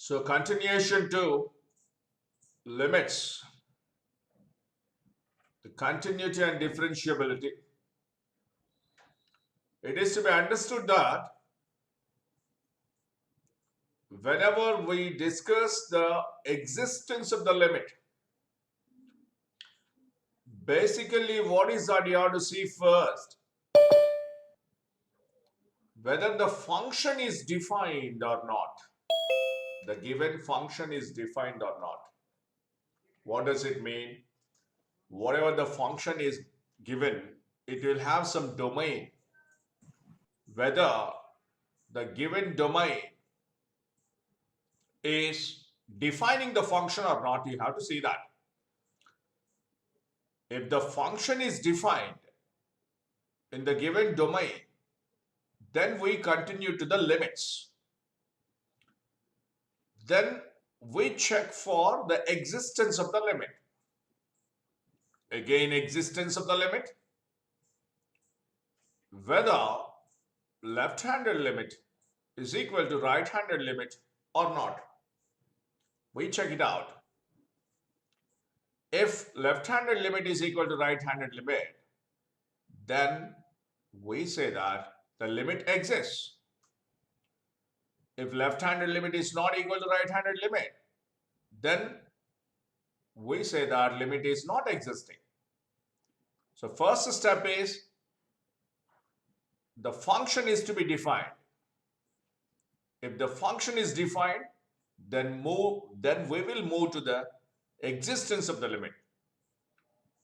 So continuation to limits, the continuity and differentiability. It is to be understood that whenever we discuss the existence of the limit, basically what is that you have to see first? Whether the function is defined or not. The given function is defined or not. What does it mean? Whatever the function is given, it will have some domain. Whether the given domain is defining the function or not, you have to see that. If the function is defined in the given domain, then we continue to the limits. Then we check for the existence of the limit. Again, existence of the limit. Whether left-handed limit is equal to right-handed limit or not. We check it out. If left-handed limit is equal to right-handed limit, then we say that the limit exists. If left-handed limit is not equal to right-handed limit, then we say that limit is not existing. So first step is the function is to be defined. If the function is defined, then we will move to the existence of the limit.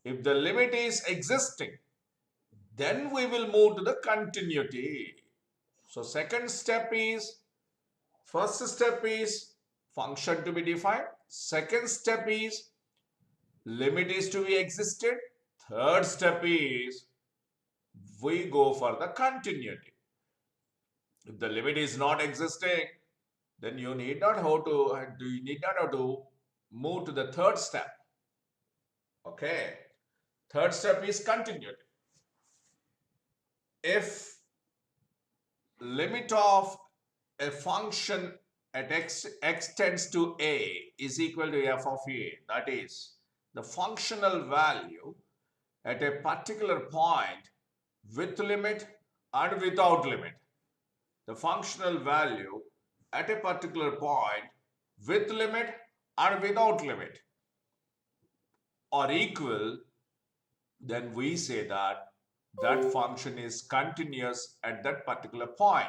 If the limit is existing, then we will move to the continuity. So first step is function to be defined. Second step is limit is to be existed. Third step is we go for the continuity. If the limit is not existing, then you need not have to move to the third step. Okay. Third step is continuity. If limit of a function at x tends to a is equal to f of a, that is the functional value at a particular point with limit and without limit. The functional value at a particular point with limit and without limit are equal, then we say that that function is continuous at that particular point.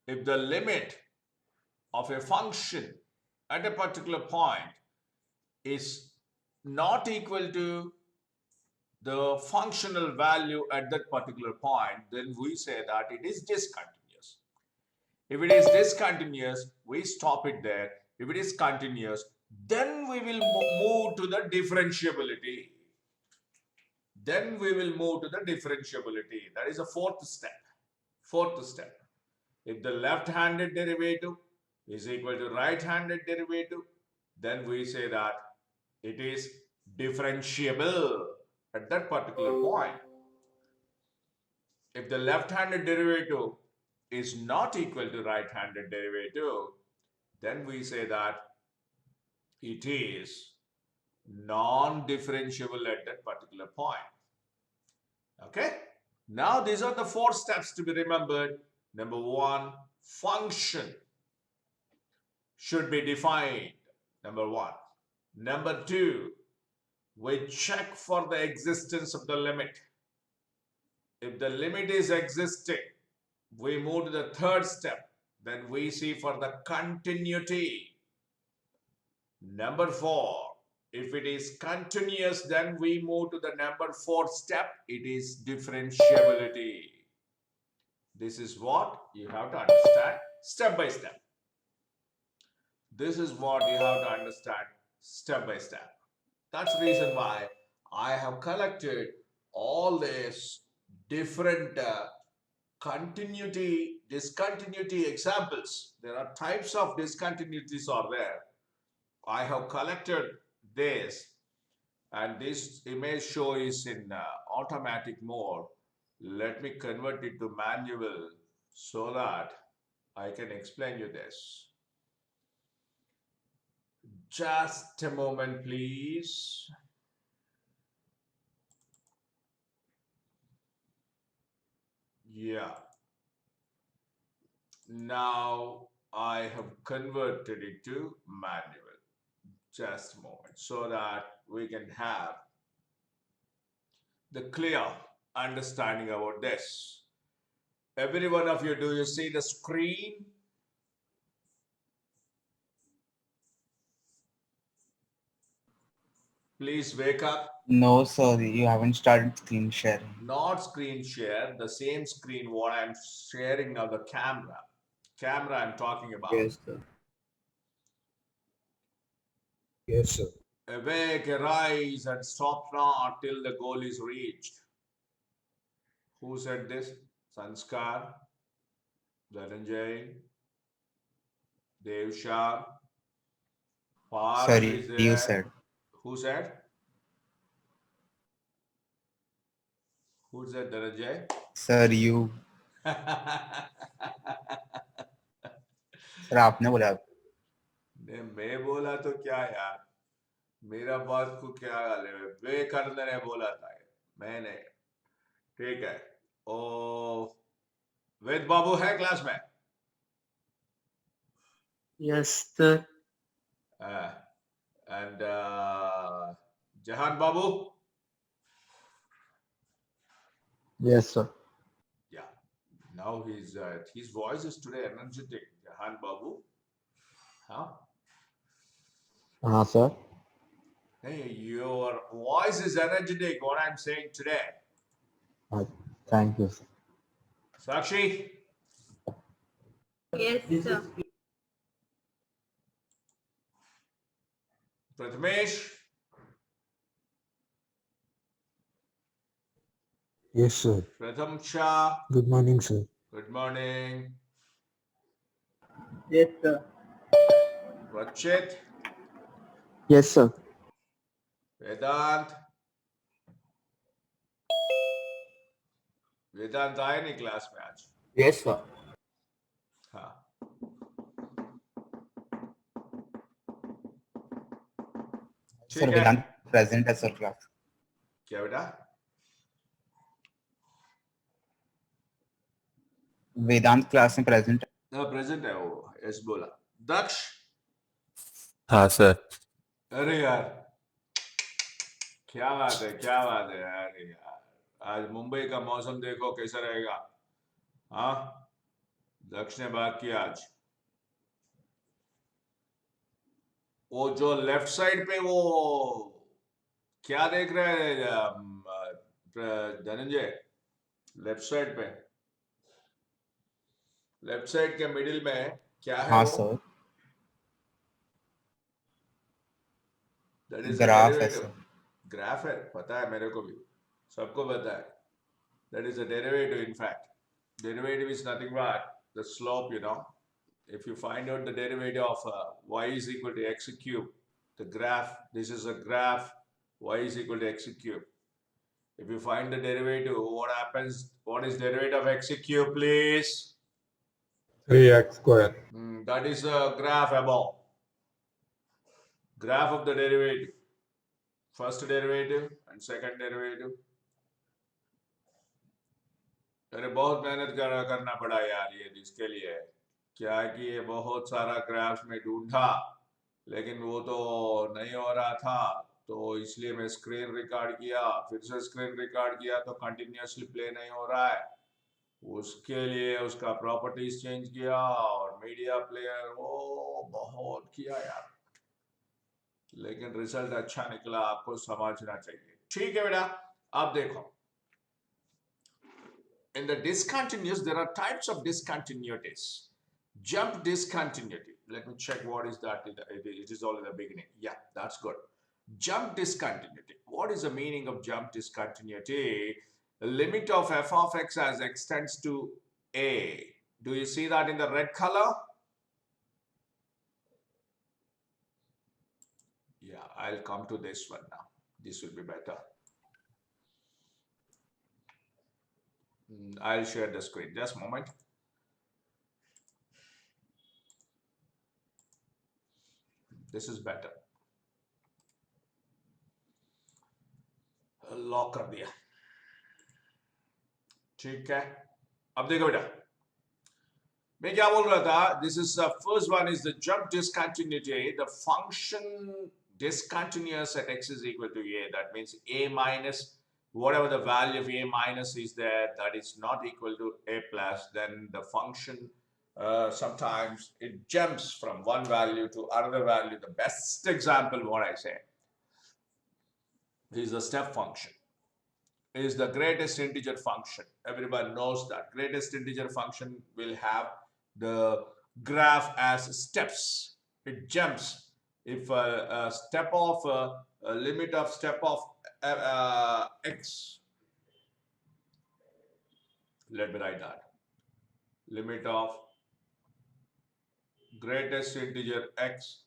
If the limit of a function at a particular point is not equal to the functional value at that particular point, then we say that it is discontinuous. If it is discontinuous, we stop it there. If it is continuous, then we will move to the differentiability. Then we will move to the differentiability. That is the fourth step. Fourth step. If the left-handed derivative is equal to right-handed derivative, then we say that it is differentiable at that particular point. If the left-handed derivative is not equal to right-handed derivative, then we say that it is non-differentiable at that particular point. Okay? Now these are the four steps to be remembered. Number one, function should be defined. Number one. Number two, we check for the existence of the limit. If the limit is existing, we move to the third step. Then we see for the continuity. Number four, if it is continuous, then we move to the number fourth step. It is differentiability. This is what you have to understand step by step. This is what you have to understand step by step. That's the reason why I have collected all these different continuity, discontinuity examples. There are types of discontinuities are there. I have collected this, and this image show is in automatic mode. Let me convert it to manual so that I can explain you this. Just a moment, please. Yeah. Now I have converted it to manual. Just a moment, so that we can have the clear understanding about this. Every one of you, do you see the screen? Please wake up. No, sir, you haven't started screen sharing. Not screen share, the same screen what I'm sharing now, the camera. Camera I'm talking about. Yes, sir. Yes, sir. Awake, arise, and stop not till the goal is reached. Who said this? Sanskar, Dhananjay, Dev Shah, Parth Sir, is you there. said. Who said? Who said Dhananjay? Sir, you. Sir आपने बोला. ने मैं बोला तो क्या यार, मेरा बात को क्या गाले में विवेकानंद ने बोला था, मैंने. ठीक है. ओ वेद बाबू है क्लास में? Yes, sir. And Jahan Babu? Yes, sir. Yeah. Now his voice is today energetic. Jahan Babu. Huh? Sir. Hey, your voice is energetic, what I'm saying today. Thank you, sir. Sakshi? Yes, sir. Prathamesh? Yes, sir. Pratham Shah? Good morning, sir. Good morning. Yes, sir. Rachit? Yes, sir. Vedant? वेदांत आए नहीं class में आज. Yes, sir. हाँ. Sir, ठीक है. Vedant present है sir class. क्या बेटा? वेदांत क्लास में प्रेजेंट. हाँ प्रेजेंट है वो. यस बोला. दक्ष? हाँ सर. अरे यार क्या बात है, क्या बात है यार. यार आज मुंबई का मौसम देखो कैसा रहेगा. हाँ दक्ष ने बात की आज. वो जो लेफ्ट साइड पे वो क्या देख रहे हैं धनंजय? लेफ्ट साइड पे, लेफ्ट साइड के मिडिल में क्या है? हाँ वो सर. दैट इज ग्राफ है डेरिवेटिव. सर. ग्राफ है, पता है मेरे को भी, सबको पता है. That is a derivative. In fact derivative is nothing but the slope, you know. If you find out the derivative of y is equal to x cube, the graph, this is a graph, y is equal to x cube. If you find the derivative, what happens? What is derivative of x cube, please? 3x square. That is a graph above. Graph of the derivative. First derivative and second derivative. अरे बहुत मेहनत करना पड़ा यार ये इसके लिए. क्या है कि ये बहुत सारा ग्राफ्स में ढूंढा, लेकिन वो तो नहीं हो रहा था, तो इसलिए मैं स्क्रीन रिकॉर्ड किया. फिर से स्क्रीन रिकॉर्ड किया तो कंटिन्यूअसली प्ले नहीं हो रहा है. उसके लिए उसका प्रॉपर्टीज चेंज किया और मीडिया प्लेयर वो बहुत किया यार, लेकिन रिजल्ट अच्छा निकला. आपको समझना चाहिए. ठीक है बेटा. अब देखो, in the discontinuous there are types of discontinuities. Jump discontinuity, let me check what is that. It is all in the beginning. Yeah, that's good. Jump discontinuity. What is the meaning of jump discontinuity? The limit of f of x as extends to a. Do you see that in the red color? Yeah, I'll come to this one now. This will be better. I'll share the screen. Just a moment. This is better. Lock कर दिया. ठीक है. अब देखो बेटा, मैं क्या बोल रहा था? This is the first one is the jump discontinuity. The function discontinuous at x is equal to a. That means a minus whatever the value of a minus is there, that is not equal to a plus. Then the function sometimes it jumps from one value to another value. The best example, what I say, is the step function. Is the greatest integer function. Everyone knows that greatest integer function will have the graph as steps. It jumps. If a step of a limit of step of x, let me write that. Limit of greatest integer x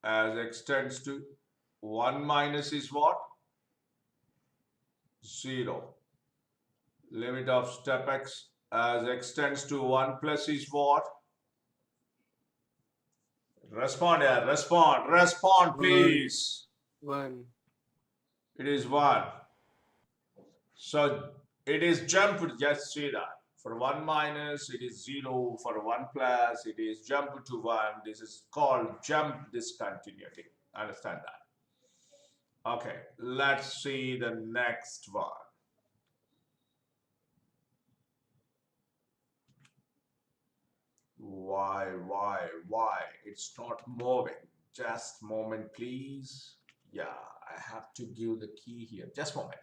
as x tends to 1 minus is what? 0. Limit of step x as x tends to 1 plus is what? Respond here, respond please. 1. It is 1. So it is jumped, just see that. For 1 minus, it is 0. For 1 plus, it is jumped to 1. This is called jump discontinuity. Understand that? Okay, let's see the next one. Why? It's not moving. Just moment, please. Yeah, I have to give the key here. Just a moment.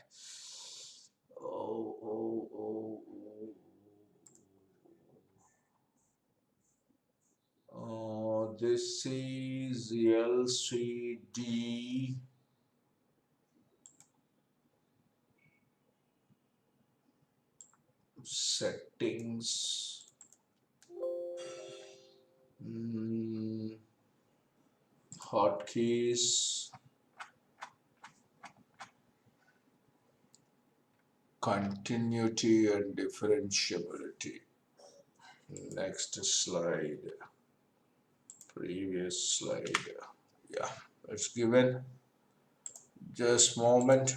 Oh, this is LCD. Settings. Hotkeys. Continuity and differentiability. Next slide. Previous slide. Yeah, it's given. Just moment.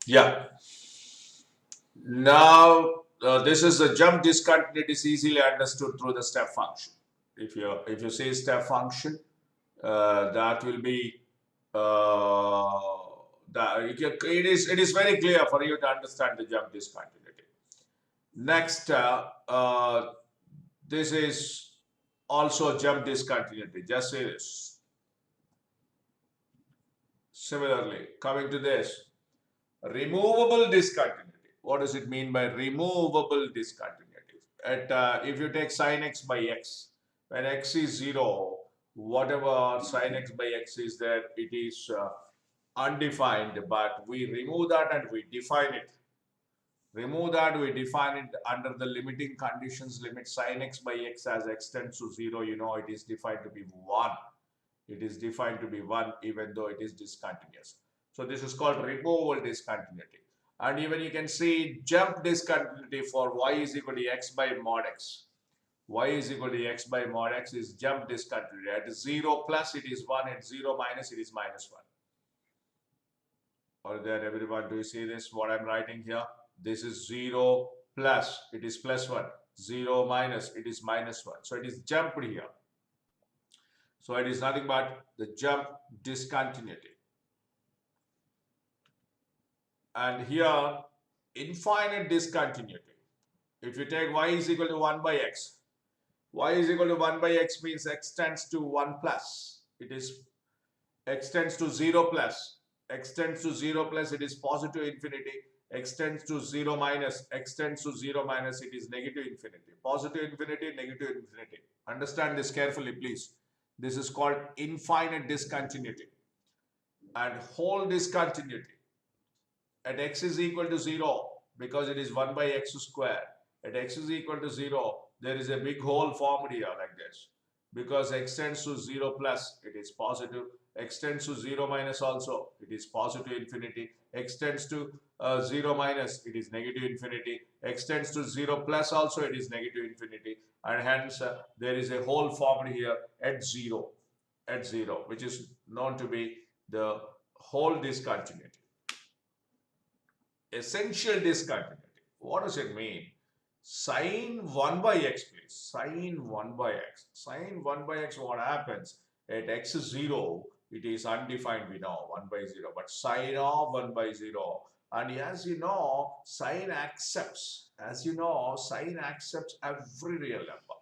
Yeah. Now this is the jump discontinuity is easily understood through the step function. If you say step function, that will be it is very clear for you to understand the jump discontinuity. Next, this is also jump discontinuity. Just say this. Similarly, coming to this, removable discontinuity. What does it mean by removable discontinuity? If you take sin x by x, when x is 0, whatever sin x by x is there, it is undefined, but we remove that and we define it. Remove that, we define it under the limiting conditions, limit sin x by x as x tends to 0, you know it is defined to be 1. It is defined to be 1 even though it is discontinuous. So this is called removable discontinuity. And even you can see jump discontinuity for y is equal to x by mod x. Y is equal to x by mod x is jump discontinuity. At 0 plus it is 1, at 0 minus it is minus 1. Or there everyone, do you see this what I'm writing here? This is 0 plus, it is plus 1. 0 minus, it is minus 1. So it is jumped here. So it is nothing but the jump discontinuity. And here, infinite discontinuity. If you take y is equal to 1 by x, y is equal to 1 by x means x tends to 1 plus. It is x tends to 0 plus. X tends to 0 plus, it is positive infinity. X tends to 0 minus, x tends to 0 minus, it is negative infinity. Positive infinity, negative infinity. Understand this carefully, please. This is called infinite discontinuity. And whole discontinuity. At x is equal to 0, because it is 1 by x square. At x is equal to 0, there is a big hole formed here like this. Because x tends to 0 plus, it is positive. X tends to 0 minus also, it is positive infinity. X tends to 0 minus, it is negative infinity. X tends to 0 plus also, it is negative infinity. And hence, there is a hole formed here at 0. at 0, which is known to be the whole discontinuity. Essential discontinuity. What does it mean? Sine 1 by x, please. Sine 1 by x. Sine 1 by x, what happens? At x is 0, it is undefined, we know, 1 by 0. But sine of 1 by 0. And as you know, sine accepts. As you know, sine accepts every real number.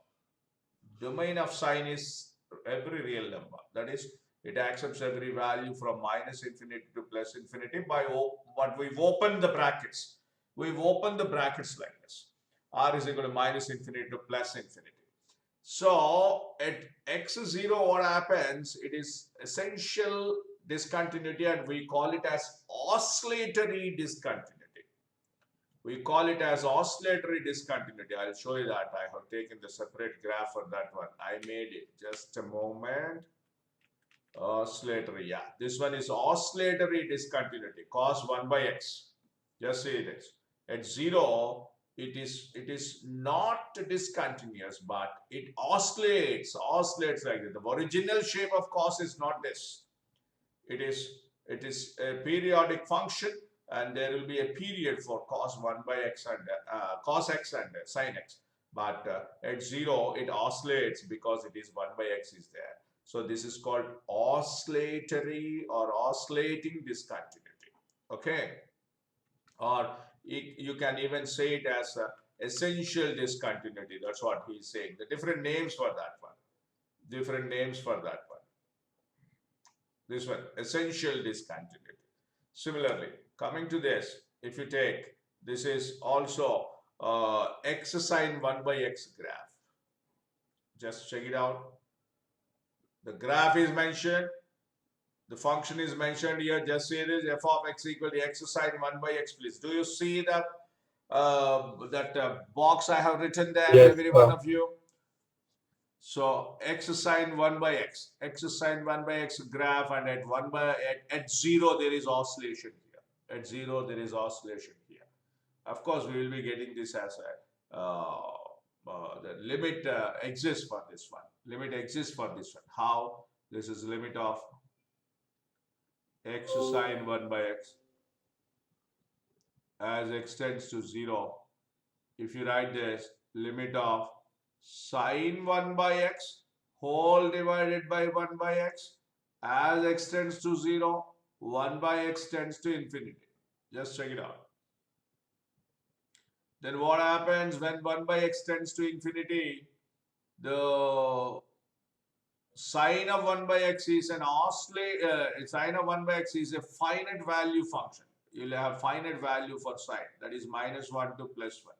Domain of sine is every real number. That is, it accepts every value from minus infinity to plus infinity but we've opened the brackets. We've opened the brackets like this. R is equal to minus infinity to plus infinity. So at x is 0, what happens? It is essential discontinuity and we call it as oscillatory discontinuity. We call it as oscillatory discontinuity. I'll show you that. I have taken the separate graph for that one. I made it. Just a moment. Oscillatory, yeah. This one is oscillatory discontinuity, cos 1 by x. Just see this. At 0, it is not discontinuous, but it oscillates like this. The original shape of cos is not this. It is a periodic function, and there will be a period for cos 1 by x and cos x and sin x. But at 0, it oscillates because it is 1 by x is there. So this is called oscillatory or oscillating discontinuity. Okay, or you can even say it as essential discontinuity. That's what he's saying. The different names for that one. Different names for that one. This one, essential discontinuity. Similarly, coming to this, if you take, this is also x sine 1 by x graph. Just check it out. The graph is mentioned. The function is mentioned here. Just say this, f of x equal to x sine 1 by x, please. Do you see that box I have written there, Yes, every one of you? So x sine 1 by x, x sine 1 by x graph, and at 0 there is oscillation here. At 0 there is oscillation here. Of course, we will be getting this as a the limit exists for this one. Limit exists for this one. How? This is limit of x sine 1 by x as x tends to 0. If you write this, limit of sine 1 by x whole divided by 1 by x as x tends to 0, 1 by x tends to infinity. Just check it out. Then what happens when 1 by x tends to infinity? The sine of 1 by x is an sine of 1 by x is a finite value function. You'll have finite value for sine, that is minus 1 to plus 1.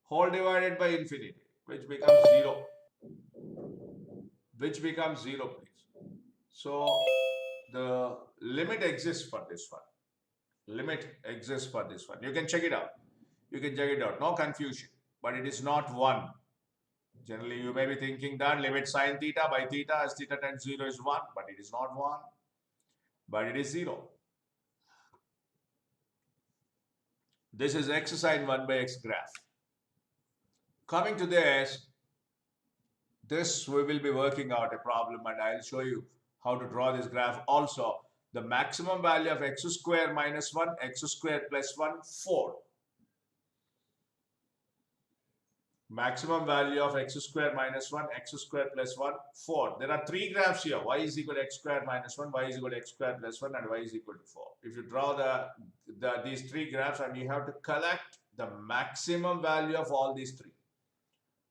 Whole divided by infinity, which becomes 0. Which becomes 0, please. So the limit exists for this one. Limit exists for this one. You can check it out. You can check it out. No confusion. But it is not 1. Generally, you may be thinking that limit sine theta by theta as theta tends 0 is 1. But it is not 1. But it is 0. This is x sine 1 by x graph. Coming to this we will be working out a problem, and I'll show you how to draw this graph also. The maximum value of x square minus 1, x square plus 1, 4. Maximum value of x square minus 1, x square plus 1, 4. There are 3 graphs here. Y is equal to x square minus 1, y is equal to x square plus 1, and y is equal to 4. If you draw these 3 graphs, and you have to collect the maximum value of all these 3.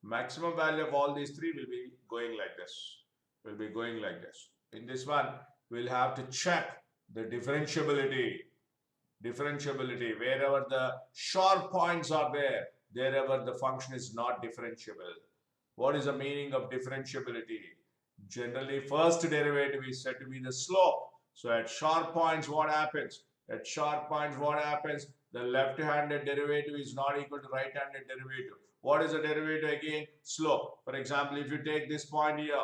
Maximum value of all these 3 will be going like this. Will be going like this. In this one, we'll have to check the differentiability. Differentiability, wherever the sharp points are there, wherever the function is not differentiable. What is the meaning of differentiability? Generally, first derivative is said to be the slope. So at sharp points, what happens? At sharp points, what happens? The left-handed derivative is not equal to right-handed derivative. What is the derivative again? Slope. For example, if you take this point here,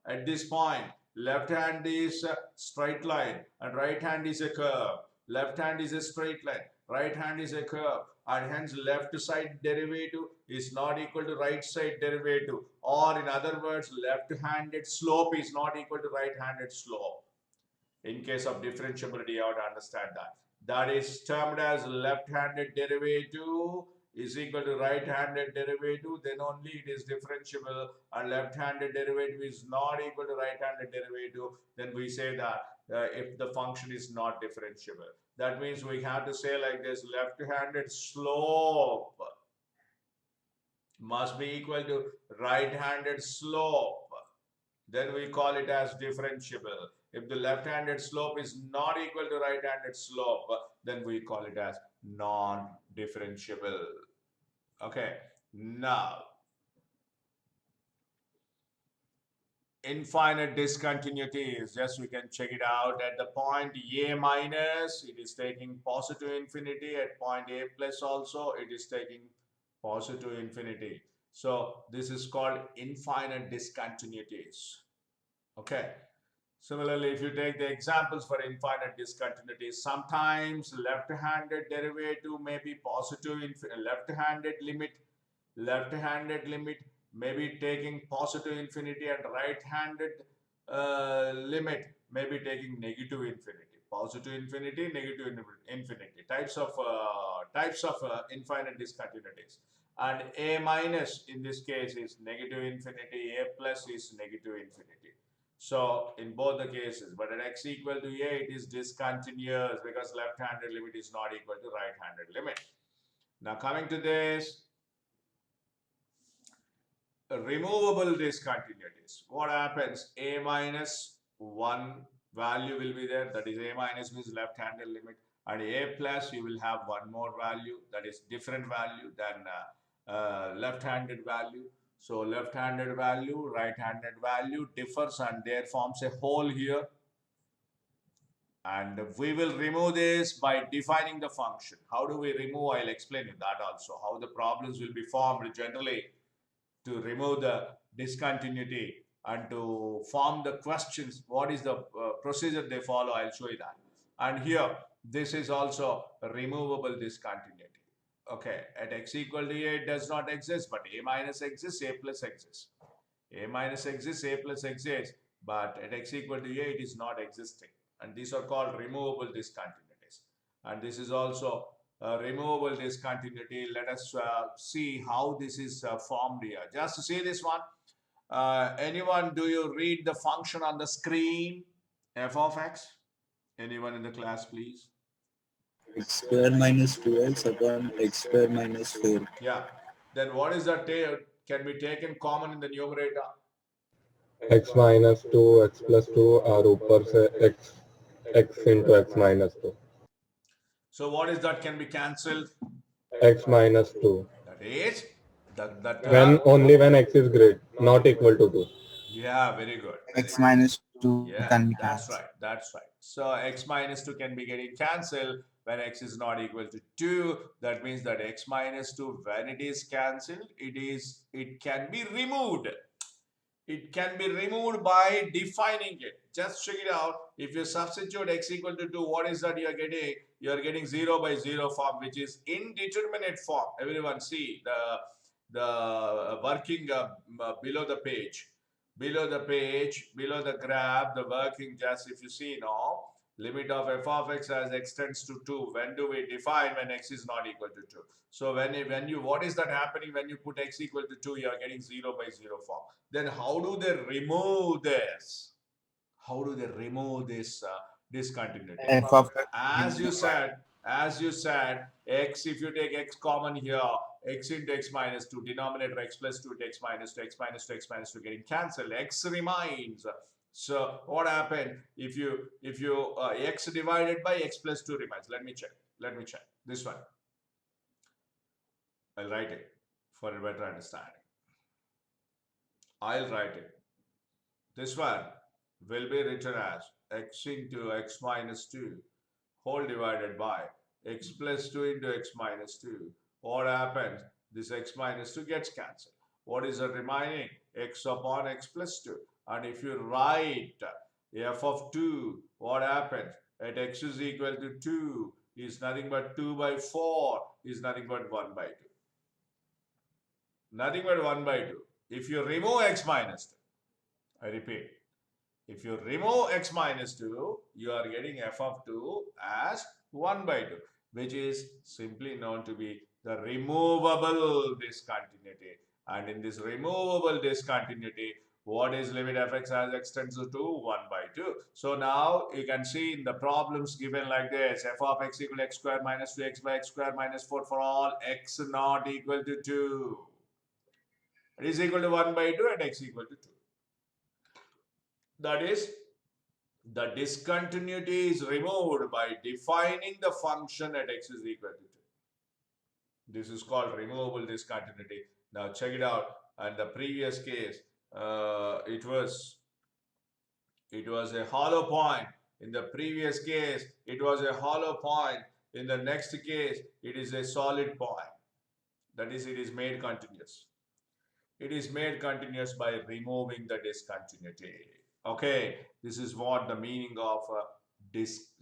at this point, left hand is a straight line and right hand is a curve. Left hand is a straight line, right hand is a curve. and hence left side derivative is not equal to right side derivative, or in other words, left-handed slope is not equal to right-handed slope. In case of differentiability, you have to understand that. That is termed as left-handed derivative is equal to right-handed derivative, then only it is differentiable, and left-handed derivative is not equal to right-handed derivative, then we say that if the function is not differentiable. That means we have to say like this, left-handed slope must be equal to right-handed slope. Then we call it as differentiable. If the left-handed slope is not equal to right-handed slope, then we call it as non-differentiable. Okay, now infinite discontinuities, just we can check it out. At the point a minus, it is taking positive infinity. At point a plus also, it is taking positive infinity. So this is called infinite discontinuities. Okay. Similarly, if you take the examples for infinite discontinuities, sometimes left-handed derivative may be positive, left-handed limit may be taking positive infinity, and right-handed limit may be taking negative infinity. Positive infinity, negative infinity. Types of infinite discontinuities. And a minus in this case is negative infinity, a plus is negative infinity. So in both the cases, but at x equal to a, it is discontinuous because left-handed limit is not equal to right-handed limit. Now coming to this, removable discontinuities. What happens? A minus one value will be there. That is a minus means left-handed limit, and a plus you will have one more value that is different value than left-handed value. So left-handed value, right-handed value differs, and there forms a hole here. And we will remove this by defining the function. How do we remove? I'll explain you that also. How the problems will be formed generally to remove the discontinuity and to form the questions. What is the procedure they follow? I'll show you that. And here, this is also a removable discontinuity. Okay, at x equal to a, it does not exist, but a minus exists, a plus exists. A minus exists, a plus exists, but at x equal to a, it is not existing. And these are called removable discontinuities. And this is also a removable discontinuity. Let us see how this is formed here. Just to see this one, anyone, do you read the function on the screen, f of x? Anyone in the class, please? X square minus 2x upon x square minus 4. Yeah. Then what is that can be taken common in the numerator? x minus 2, x plus 2 और ऊपर से x into x minus 2. So what is that can be cancelled? X minus 2. That is When only when x is great, not equal to 2. Yeah, very good. X minus 2 Yeah, can be that's cancelled. right. That's right. So x minus 2 can be getting cancelled when x is not equal to 2. That means that x minus 2, when it is cancelled, it can be removed. It can be removed by defining it. Just check it out. If you substitute x equal to 2, what is that you are getting? You are getting 0 by 0 form, which is indeterminate form. Everyone see the working below the page. Below the graph, the working, just if you see now, limit of f of x as x tends to 2. When do we define? When x is not equal to 2. So when you, what is that happening when you put x equal to 2? You are getting 0 by 0 form. Then how do they remove this? How do they remove this discontinuity? F of As you said, x, if you take x common here, x into x minus 2, denominator x plus 2 to x minus 2, x minus 2, x minus 2 getting cancelled, x remains. So what happened if you x divided by x plus 2 remains? Let me check. This one. I'll write it for a better understanding. I'll write it. This one will be written as x into x minus 2 whole divided by x plus 2 into x minus 2. What happens? This x minus 2 gets cancelled. What is the remaining? X upon x plus 2. And if you write f of 2, what happens? At x is equal to 2, is nothing but 2 by 4 is nothing but 1 by 2. Nothing but 1 by 2. If you remove x minus 2, I repeat, if you remove x minus 2, you are getting f of 2 as 1 by 2, which is simply known to be the removable discontinuity. And in this removable discontinuity, what is limit fx as x tends to 1 by 2? So now you can see in the problems given like this, f of x equal to x square minus 2x by x square minus 4 for all x not equal to 2. It is equal to 1 by 2 and x equal to 2. That is, the discontinuity is removed by defining the function at x is equal to 2. This is called removable discontinuity. Now check it out. And the previous case, it was a hollow point. In the previous case, it was a hollow point. In the next case, it is a solid point. That is, it is made continuous. It is made continuous by removing the discontinuity. Okay, this is what the meaning of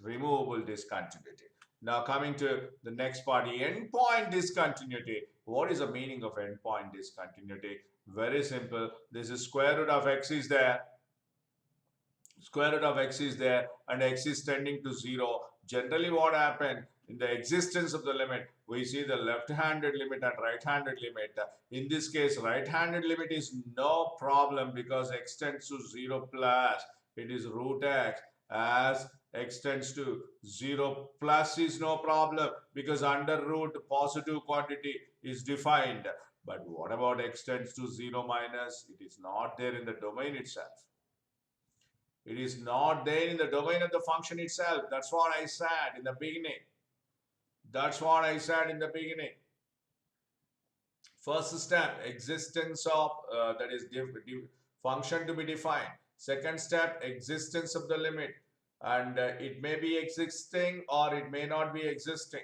removable discontinuity. Now coming to the next part, endpoint discontinuity. What is the meaning of endpoint discontinuity? Very simple. This is square root of x is there. Square root of x is there and x is tending to 0. Generally what happened in the existence of the limit, we see the left-handed limit and right-handed limit. In this case, right-handed limit is no problem because x tends to 0 plus. It is root x. As x tends to 0 plus is no problem because under root positive quantity is defined. But what about x tends to 0 minus? It is not there in the domain itself. It is not there in the domain of the function itself. That's what I said in the beginning. That's what I said in the beginning. First step, existence of, that is function to be defined. Second step, existence of the limit. And it may be existing or it may not be existing.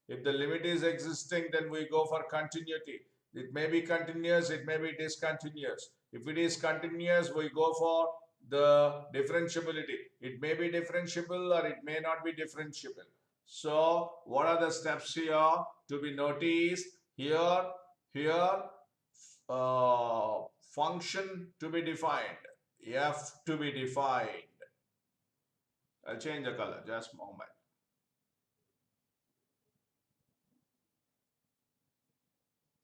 If the limit is existing, then we go for continuity. It may be continuous, it may be discontinuous. If it is continuous, we go for the differentiability. It may be differentiable or it may not be differentiable. So what are the steps here to be noticed? Here, function to be defined, f to be defined. I'll change the color, just a moment.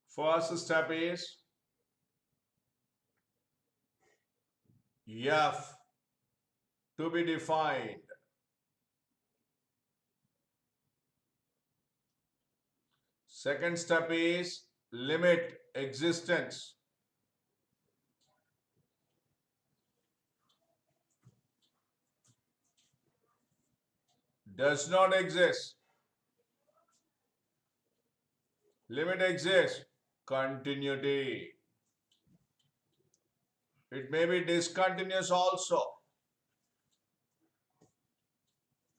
First step is f to be defined. Second step is limit existence. Does not exist. Limit exists. Continuity. It may be discontinuous also.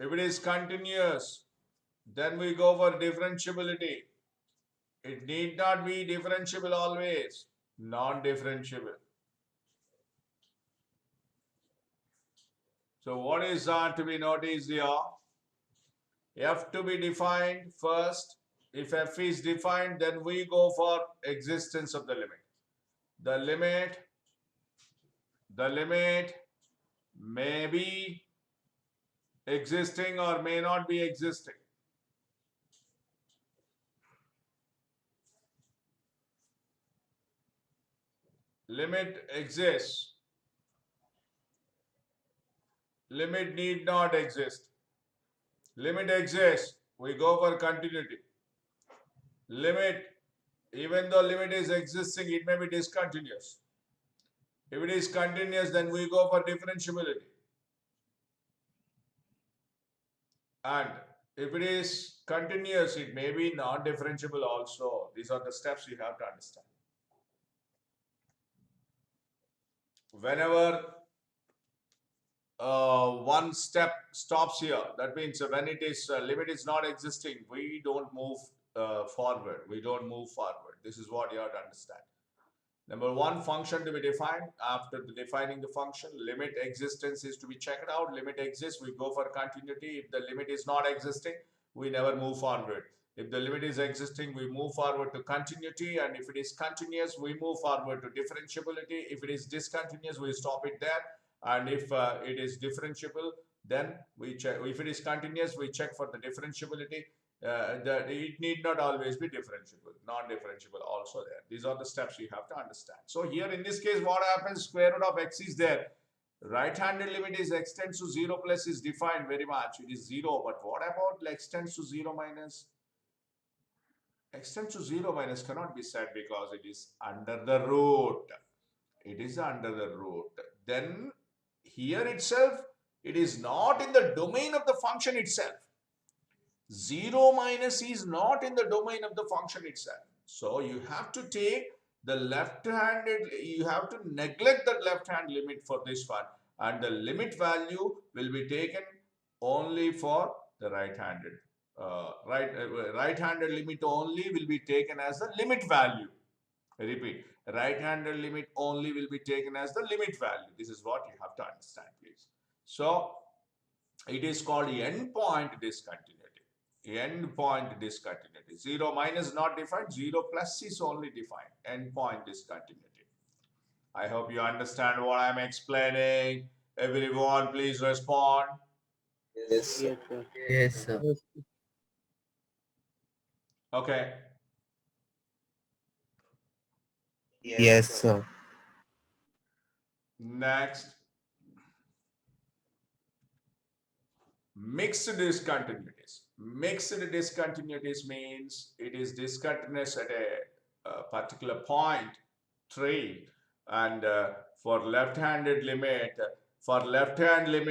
If it is continuous, then we go for differentiability. It need not be differentiable always. Non-differentiable. So what is to be noticed here? F to be defined first. If f is defined, then we go for existence of the limit. The limit may be existing or may not be existing. Limit exists. Limit need not exist. Limit exists. We go for continuity. Limit, even though limit is existing, it may be discontinuous. If it is continuous, then we go for differentiability. And if it is continuous, it may be non-differentiable also. These are the steps you have to understand. Whenever one step stops here, that means when it is limit is not existing, we don't move forward. We don't move forward. This is what you have to understand. Number one, function to be defined. After defining the function, limit existence is to be checked out. Limit exists, we go for continuity. If the limit is not existing, we never move forward. If the limit is existing, we move forward to continuity, and if it is continuous, we move forward to differentiability. If it is discontinuous, we stop it there. And if it is differentiable, then we check. If it is continuous, we check for the differentiability. It need not always be differentiable, non-differentiable also there. These are the steps you have to understand. So here in this case, what happens? Square root of x is there. Right-handed limit is x tends to 0 plus is defined very much. It is 0. But what about x tends to 0 minus? X tends to 0 minus cannot be said because it is under the root. It is under the root. Then here itself, it is not in the domain of the function itself. 0 minus is not in the domain of the function itself. So you have to take the left-handed, you have to neglect the left-hand limit for this one. And the limit value will be taken only for the right-handed. Right-handed limit only will be taken as the limit value. I repeat, right-handed limit only will be taken as the limit value. This is what you have to understand, please. So it is called endpoint discontinuity. Endpoint discontinuity. 0 minus not defined, 0 plus is only defined. Endpoint discontinuity. I hope you understand what I'm explaining. Everyone, please respond. Yes, sir. Yes, sir. Okay. Yes, sir. Next. Mixed discontinuities. Mixed discontinuities means it is discontinuous at a particular point, 3, and for left-handed limit, for left-handed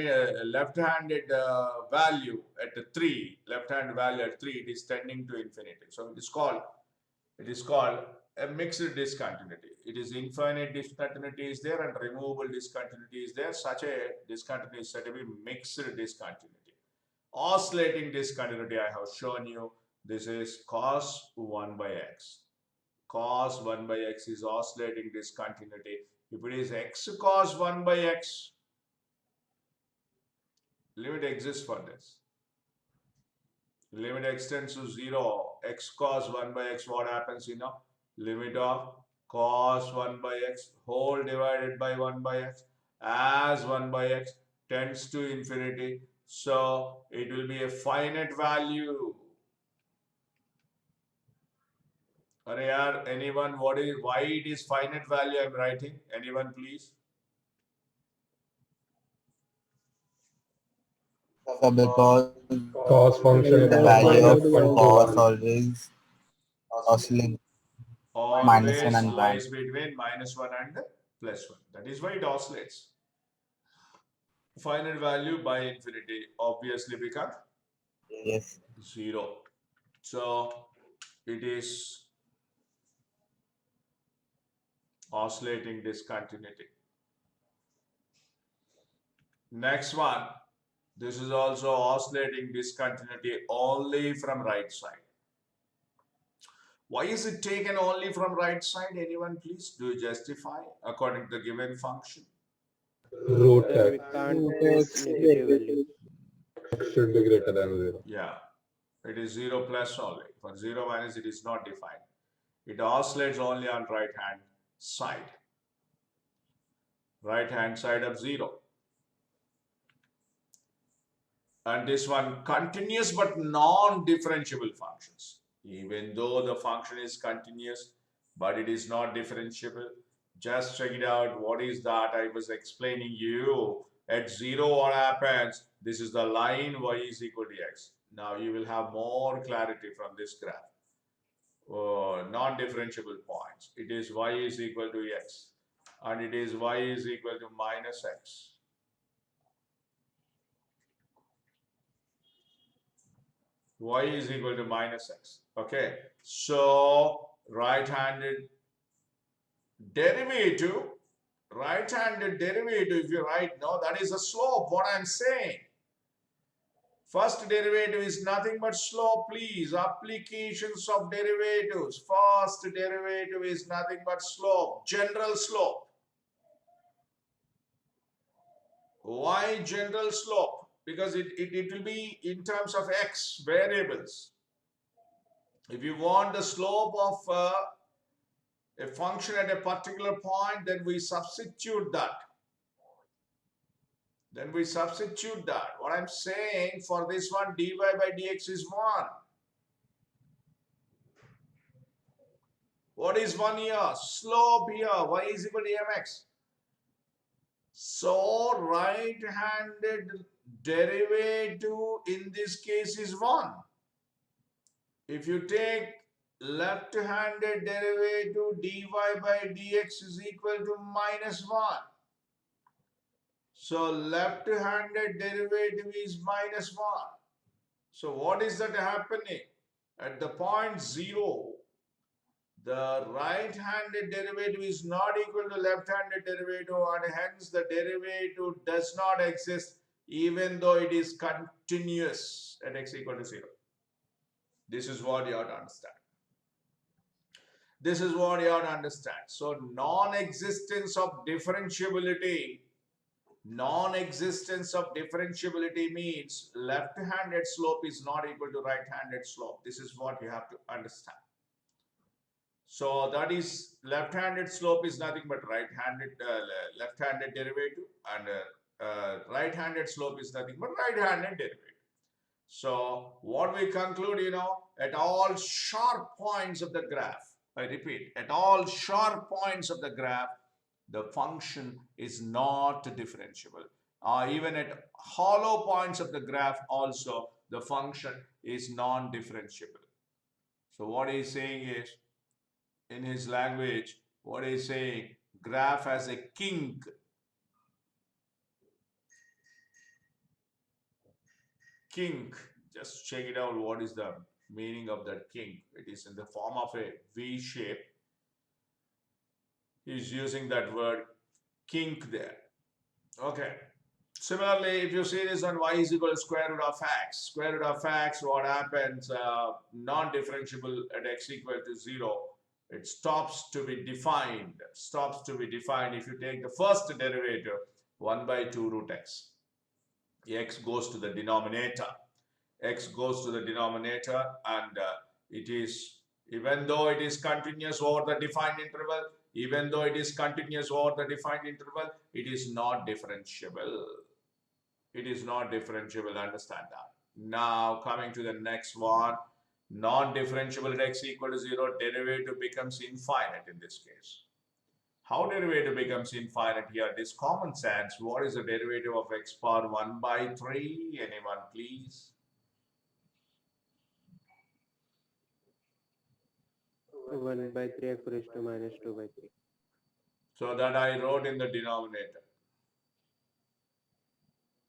value at 3, left-hand value at 3, it is tending to infinity. So it is called a mixed discontinuity. It is infinite discontinuity is there and removable discontinuity is there. Such a discontinuity is said to be mixed discontinuity. Oscillating discontinuity, I have shown you. This is cos 1 by x. Cos 1 by x is oscillating discontinuity. If it is x cos 1 by x, limit exists for this. Limit extends to 0. X cos 1 by x, what happens, limit of cos 1 by x whole divided by 1 by x as 1 by x tends to infinity. So it will be a finite value. Anyone, why it is finite value I'm writing? Anyone, please? So because Cos function the is value of minus 1 to cos 1. always oscillating Always minus 1 and 1. lies between -1 and +1. That is why it oscillates. Finite value by infinity obviously become Yes. 0. So it is oscillating discontinuity. Next one. This is also oscillating discontinuity only from right side. Why is it taken only from right side? Anyone, please do justify according to the given function. Root Sir, we x can't take negative value. should be greater than 0. Yeah, it is 0 plus only. For 0 minus, it is not defined. It oscillates only on right hand side. Right hand side of 0. And this one continuous but non-differentiable functions. Even though the function is continuous, but it is not differentiable. Just check it out. What is that? I was explaining you. At 0, what happens? This is the line y is equal to x. Now you will have more clarity from this graph. Non-differentiable points. It is y is equal to x. And it is y is equal to minus x. Y is equal to minus x. Okay. So right-handed derivative, if you write, no, that is a slope, what I'm saying. First derivative is nothing but slope, please. Applications of derivatives. First derivative is nothing but slope, general slope. Why general slope? because it will be in terms of x variables. If you want the slope of a function at a particular point, then we substitute that. What I'm saying, for this one, dy by dx is 1. What is 1 here? Slope here. Y is equal to mx. So right-handed derivative in this case is 1. If you take left-handed derivative, dy by dx is equal to -1. So left-handed derivative is -1. So what is that happening? At the point 0, the right-handed derivative is not equal to left-handed derivative, and hence the derivative does not exist even though it is continuous at x equal to 0. This is what you have to understand. So non-existence of differentiability means left-handed slope is not equal to right-handed slope. This is what you have to understand. So that is, left-handed slope is nothing but left-handed derivative, and right-handed slope is nothing but right-handed derivative. So what we conclude, at all sharp points of the graph, I repeat, at all sharp points of the graph, the function is not differentiable. Even at hollow points of the graph also, the function is non-differentiable. So what he's saying is, in his language, what he's saying, graph has a kink. Kink, just check it out. What is the meaning of that kink? It is in the form of a V shape. He's using that word kink there. Okay. Similarly, if you see this on y is equal to square root of x, what happens? Non-differentiable at x equal to 0. It stops to be defined. If you take the first derivative, 1 by 2 root x. X goes to the denominator. And it is, even though it is continuous over the defined interval, it is not differentiable. Understand that. Now coming to the next one, non-differentiable at x equal to 0, derivative becomes infinite in this case. How derivative becomes infinite here? This common sense. What is the derivative of x power 1 by 3? Anyone, please? 1 by 3 x raised to minus 2 by 3. So that I wrote in the denominator.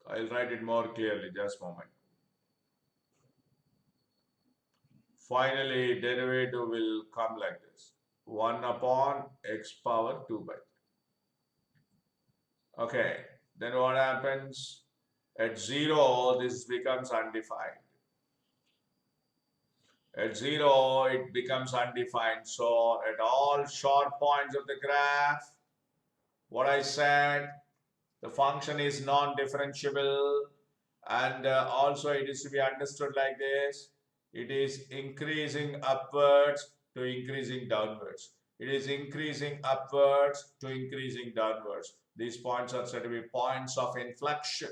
I'll write it more clearly, just a moment. Finally, derivative will come like this. 1 upon x power 2 by 3. Okay, then what happens? At 0, this becomes undefined. At 0, it becomes undefined. So at all short points of the graph, what I said, the function is non-differentiable, and also it is to be understood like this. It is increasing upwards to increasing downwards. These points are said to be points of inflection.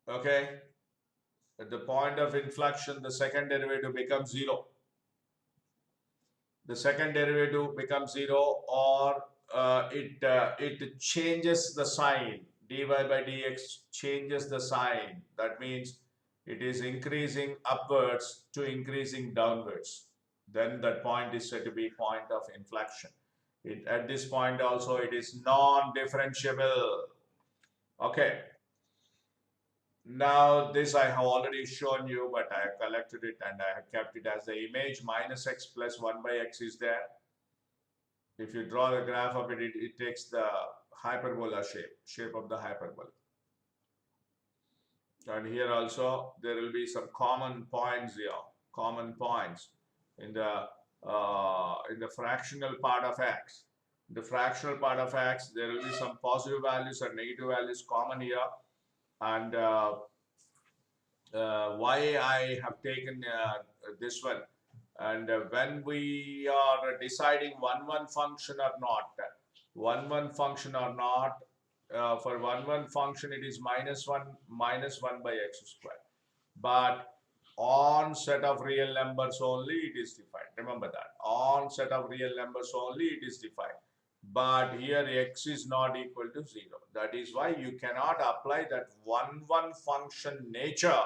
Okay. At the point of inflection, the second derivative becomes 0. Or it changes the sign. Dy by dx changes the sign. That means it is increasing upwards to increasing downwards. Then that point is said to be point of inflection. At this point also, it is non-differentiable. Okay. Now this I have already shown you, but I have collected it and I have kept it as the image. Minus x plus 1 by x is there. If you draw the graph of it, it takes the hyperbola shape of the hyperbola. And here also there will be some common points here, common points in the fractional part of x. In the fractional part of x, there will be some positive values and negative values common here. And why I have taken this one, and when we are deciding one function or not, one function or not, for one function it is minus 1 by x square, but on set of real numbers only it is defined. Remember that on set of real numbers only it is defined, but here x is not equal to 0. That is why you cannot apply that one function nature.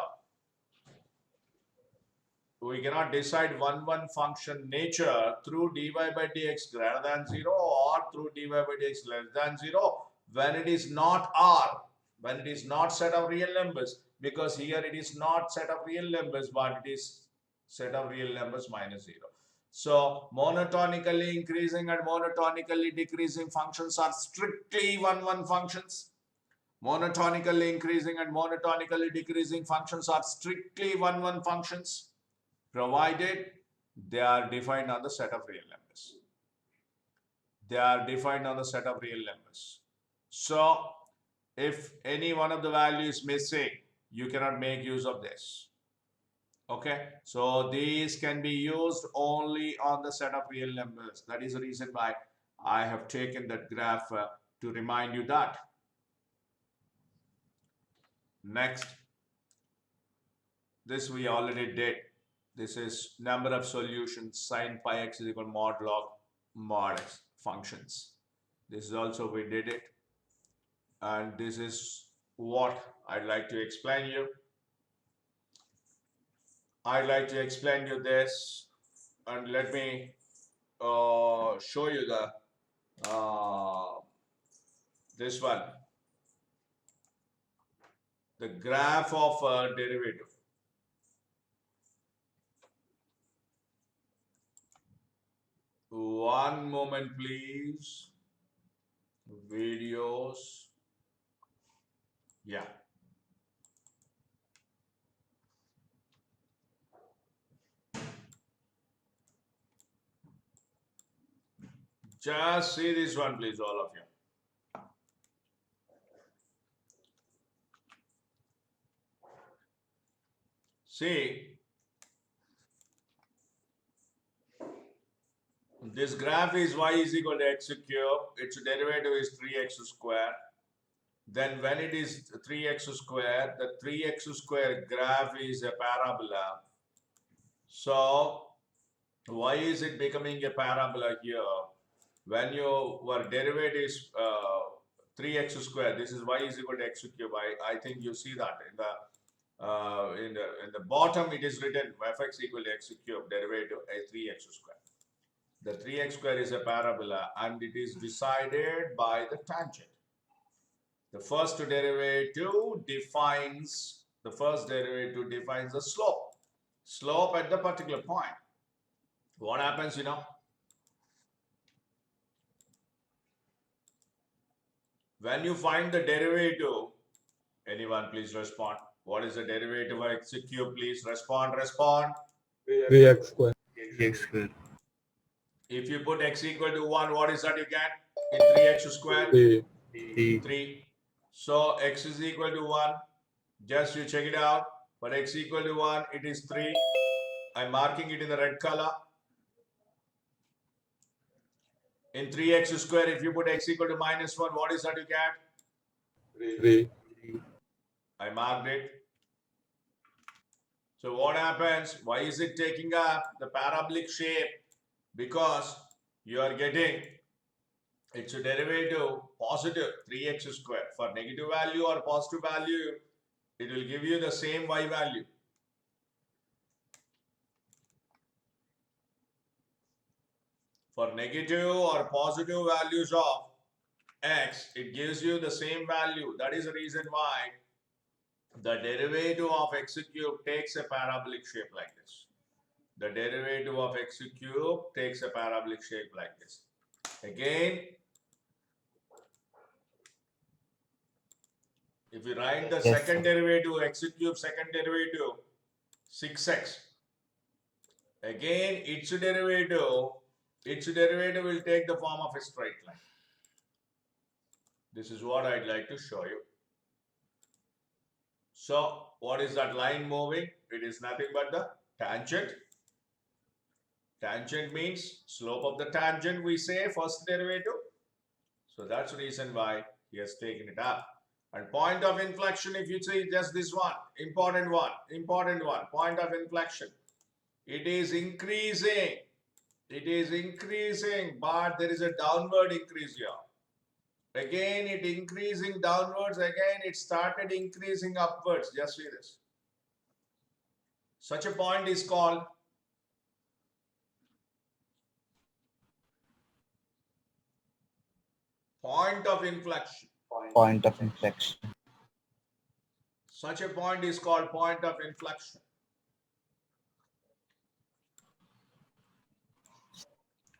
We cannot decide one function nature through dy by dx greater than 0 or through dy by dx less than 0 when it is not R, when it is not set of real numbers, because here it is not set of real numbers, but it is set of real numbers minus 0. So monotonically increasing and monotonically decreasing functions are strictly one functions. Monotonically increasing and monotonically decreasing functions are strictly one functions, provided they are defined on the set of real numbers. They are defined on the set of real numbers. So if any one of the values is missing, you cannot make use of this. Okay, so these can be used only on the set of real numbers. That is the reason why I have taken that graph to remind you that. Next, this we already did. This is number of solutions sin pi x is equal mod log mod x functions. This is also we did it. And this is what I'd like to explain you. I'd like to explain you this, and let me show you the this one, the graph of derivative. One moment, please. Videos. Yeah. Just see this one, please, all of you. See, this graph is y is equal to x cube. Its derivative is 3x square. Then when it is 3x square, the 3x square graph is a parabola. So why is it becoming a parabola here? When your derivative is 3x square, this is y is equal to x cube. I think you see that in the bottom it is written fx equal to x cube, derivative is 3x square. The 3x square is a parabola and it is decided by the tangent. The first derivative defines the slope at the particular point. What happens, when you find the derivative? Anyone please respond. What is the derivative of x cube? Please respond. 3x square. 3x square. If you put x equal to 1, what is that you get in 3x square? 3. 3. So x is equal to 1. Just you check it out. For x equal to 1, it is 3. I'm marking it in the red color. In 3x square, if you put x equal to minus 1, what is that you get? 3. I marked it. So what happens? Why is it taking up the parabolic shape? Because you are getting its derivative positive 3x square. For negative value or positive value, it will give you the same y value. For negative or positive values of x, it gives you the same value. That is the reason why the derivative of x cube takes a parabolic shape like this. The derivative of x cube takes a parabolic shape like this. Again, If we write the Yes, second sir. derivative, x cube second derivative, 6x. Again, its derivative will take the form of a straight line. This is what I'd like to show you. So, what is that line moving? It is nothing but the tangent. Tangent means slope of the tangent, we say, first derivative. So, that's the reason why he has taken it up. And point of inflection, if you see just this one, important one, point of inflection. It is increasing, but there is a downward increase here. Again, it increasing downwards, again, it started increasing upwards. Just see this. Such a point is called point of inflection. Point of inflection. Such a point is called point of inflection.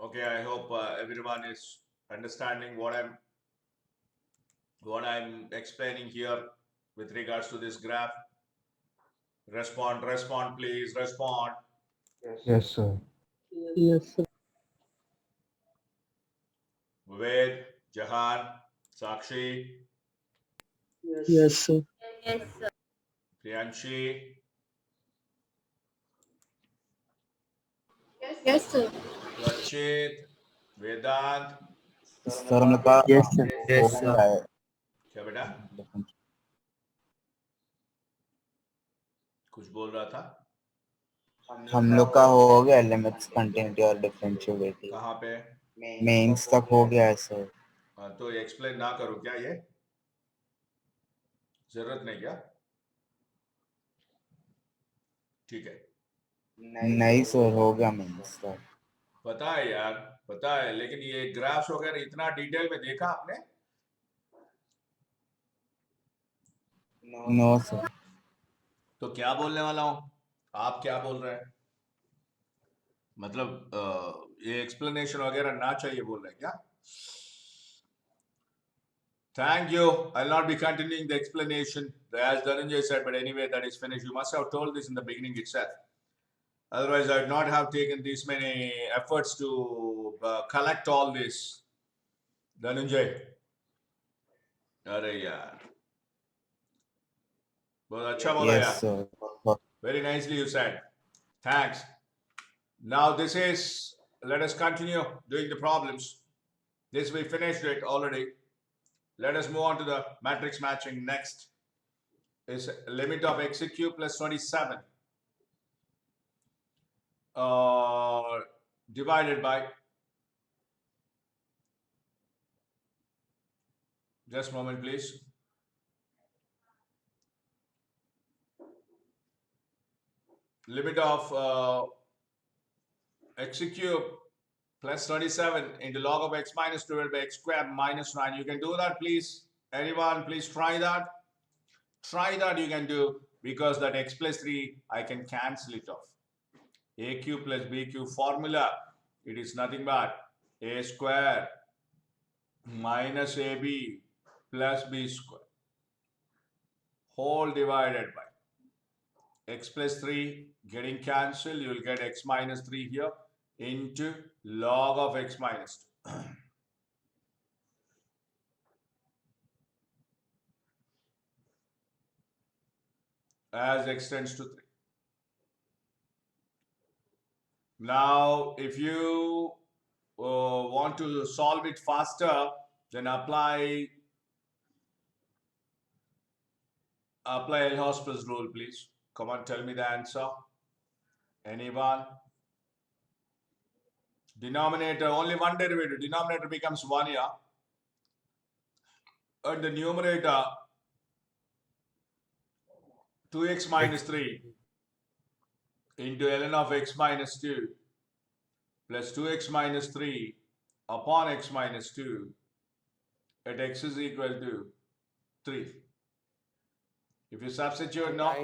Okay, I hope everyone is understanding what I'm explaining here with regards to this graph. Respond, please, respond. Yes, sir. Yes, sir. Ved, Jahan, Sakshi, Yes, sir. Priyanshi, Yes, sir. Rachit, Vedant. Sir हम लोग का Yes, sir. हो गया है क्या बेटा कुछ बोल रहा था? हम लोग का हो गया लिमिट्स कंटिन्यूटी और डिफरेंशिएबिलिटी कहाँ पे? मेंस तक हो गया है सर तो एक्सप्लेन ना करूं क्या ये? जरूरत नहीं क्या? ठीक है. नहीं सर हो गया मेंस तक पता है यार, पता है, लेकिन ये ग्राफ्स वगैरह इतना डिटेल में देखा आपने? नो सर तो क्या बोलने वाला हूं? आप क्या बोल रहे हैं? मतलब ये एक्सप्लेनेशन वगैरह ना चाहिए बोल रहे हैं क्या? Thank you. I'll not be continuing the explanation as Dhananjay said, but anyway, that is finished. You must have told this in the beginning itself. Otherwise, I would not have taken this many efforts to collect all this. Dhananjay. Arey yaar. बहुत अच्छा बोला yes यार. Sir Very nicely you said. Thanks. Now this is, let us continue doing the problems. This we finished it already. Let us move on to the matrix matching. Next is limit of x cube plus 27 divided by, just a moment please. Limit of x cube plus 27 into log of x minus 2 by x squared minus 9. You can do that, please. Anyone, please try that. Try that, you can do, because that x plus 3, I can cancel it off. A cube plus b cube formula, it is nothing but a square minus ab plus b square whole divided by x plus 3 getting cancelled. You will get x minus 3 here into log of x minus 2. As x tends to 3. Now, if you want to solve it faster, then apply L'Hospital's rule, please. Come on, tell me the answer. Anyone? Denominator, only one derivative. Denominator becomes 1 here. And the numerator, 2x minus 3 into ln of x minus 2 plus 2x minus 3 upon x minus 2 at x is equal to 3. If you substitute now,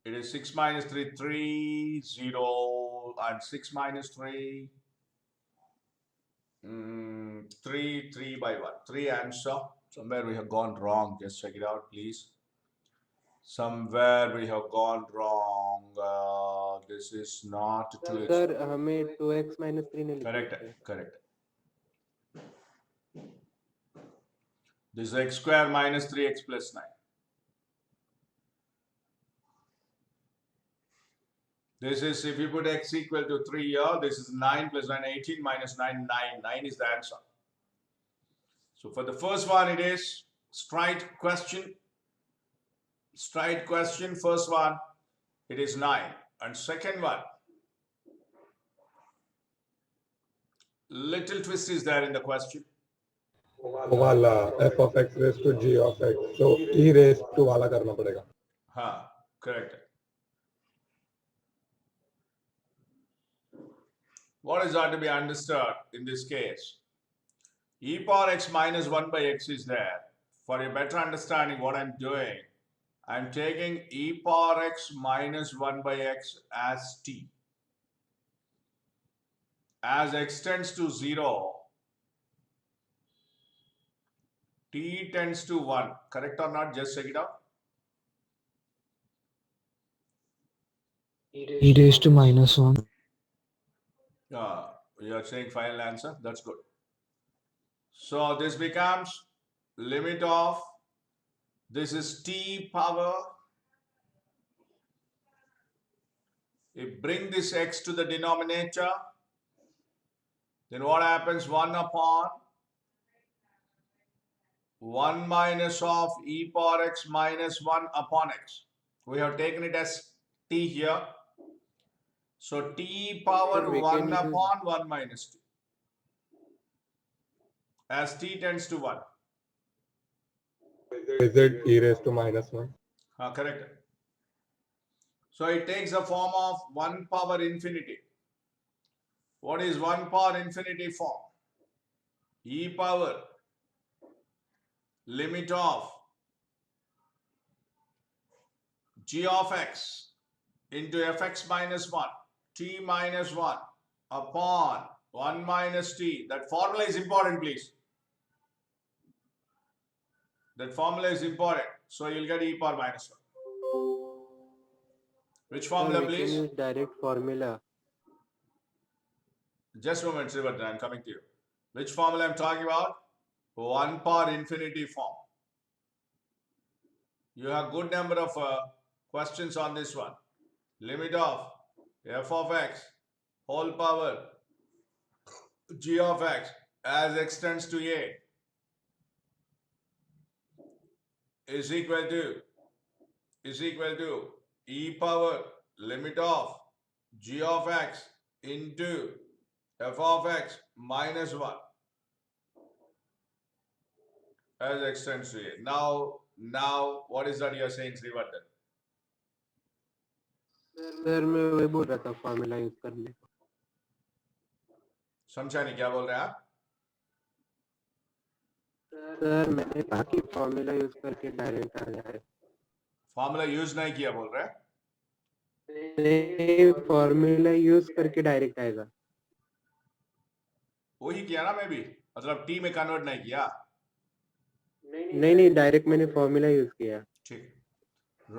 it is 6 minus 3, 3, 0, and 6 minus 3, 3 by 1. 3 answer. Somewhere we have gone wrong. Just check it out, please. Somewhere we have gone wrong. This is not 2x. Sir हमें 2x minus 3 नहीं लिखना Correct. है. Correct. This is x square minus 3x plus 9. This is, if you put x equal to 3 here, this is 9 plus 9, 18 minus 9, 9. 9 is the answer. So for the first one, it is straight question. Straight question, first one, it is 9. And second one, little twist is there in the question. वाला f of x raised to g of x. So e raised to वाला करना पड़ेगा. Huh, correct. What is that to be understood in this case? E power x minus 1 by x is there. For a better understanding what I'm doing, I'm taking e power x minus 1 by x as t. As x tends to 0, t tends to 1. Correct or not? Just check it out. e raised to minus 1. You are saying final answer. That's good. So this becomes limit of, this is t power. If bring this x to the denominator, then what happens? 1 upon 1 minus of e power x minus 1 upon x. We have taken it as t here. So t power Sir, we 1 can use- upon 1 minus t. As t tends to 1. Is it e raised to minus 1? Correct. So it takes the form of 1 power infinity. What is 1 power infinity form? E power limit of g of x into fx minus 1, t minus 1 upon 1 minus t. That formula is important, please. That formula is important. So you'll get e power minus 1. Which formula, Sir, we please? can use direct formula. Just a moment, Srivardhan, I'm coming to you. Which formula I'm talking about? 1 power infinity form. You have good number of questions on this one. Limit of f of x whole power g of x as x tends to a is equal to e power limit of g of x into f of x minus 1 as x tends to a. Now, what is that you are saying, Srivardhan? Sir मैं वही बोल रहा था formula use करने को. समझा नहीं क्या बोल रहे हैं आप? सर मैंने कहा कि फॉर्मूला यूज करके डायरेक्ट आ जाए. फॉर्मूला यूज नहीं किया बोल रहे हैं? नहीं, फॉर्मूला यूज करके डायरेक्ट आएगा. वही किया ना मैं भी, मतलब टी में कन्वर्ट नहीं किया. नहीं डायरेक्ट मैंने फॉर्मूला यूज किया. ठीक.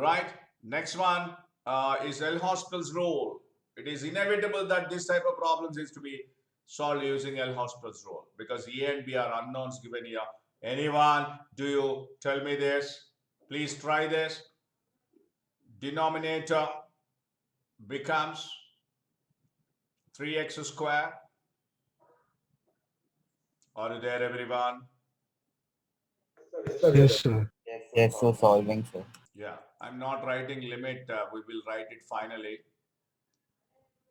Right. Next one is L-Hospital's rule. It is inevitable that this type of problems is to be solved using L-Hospital's rule because E and B are unknowns given here. Anyone, do you tell me this? Please try this. Denominator becomes 3x square. Are you there, everyone? Yes, sir. Yes, so solving, sir. Yeah, I'm not writing limit. We will write it finally.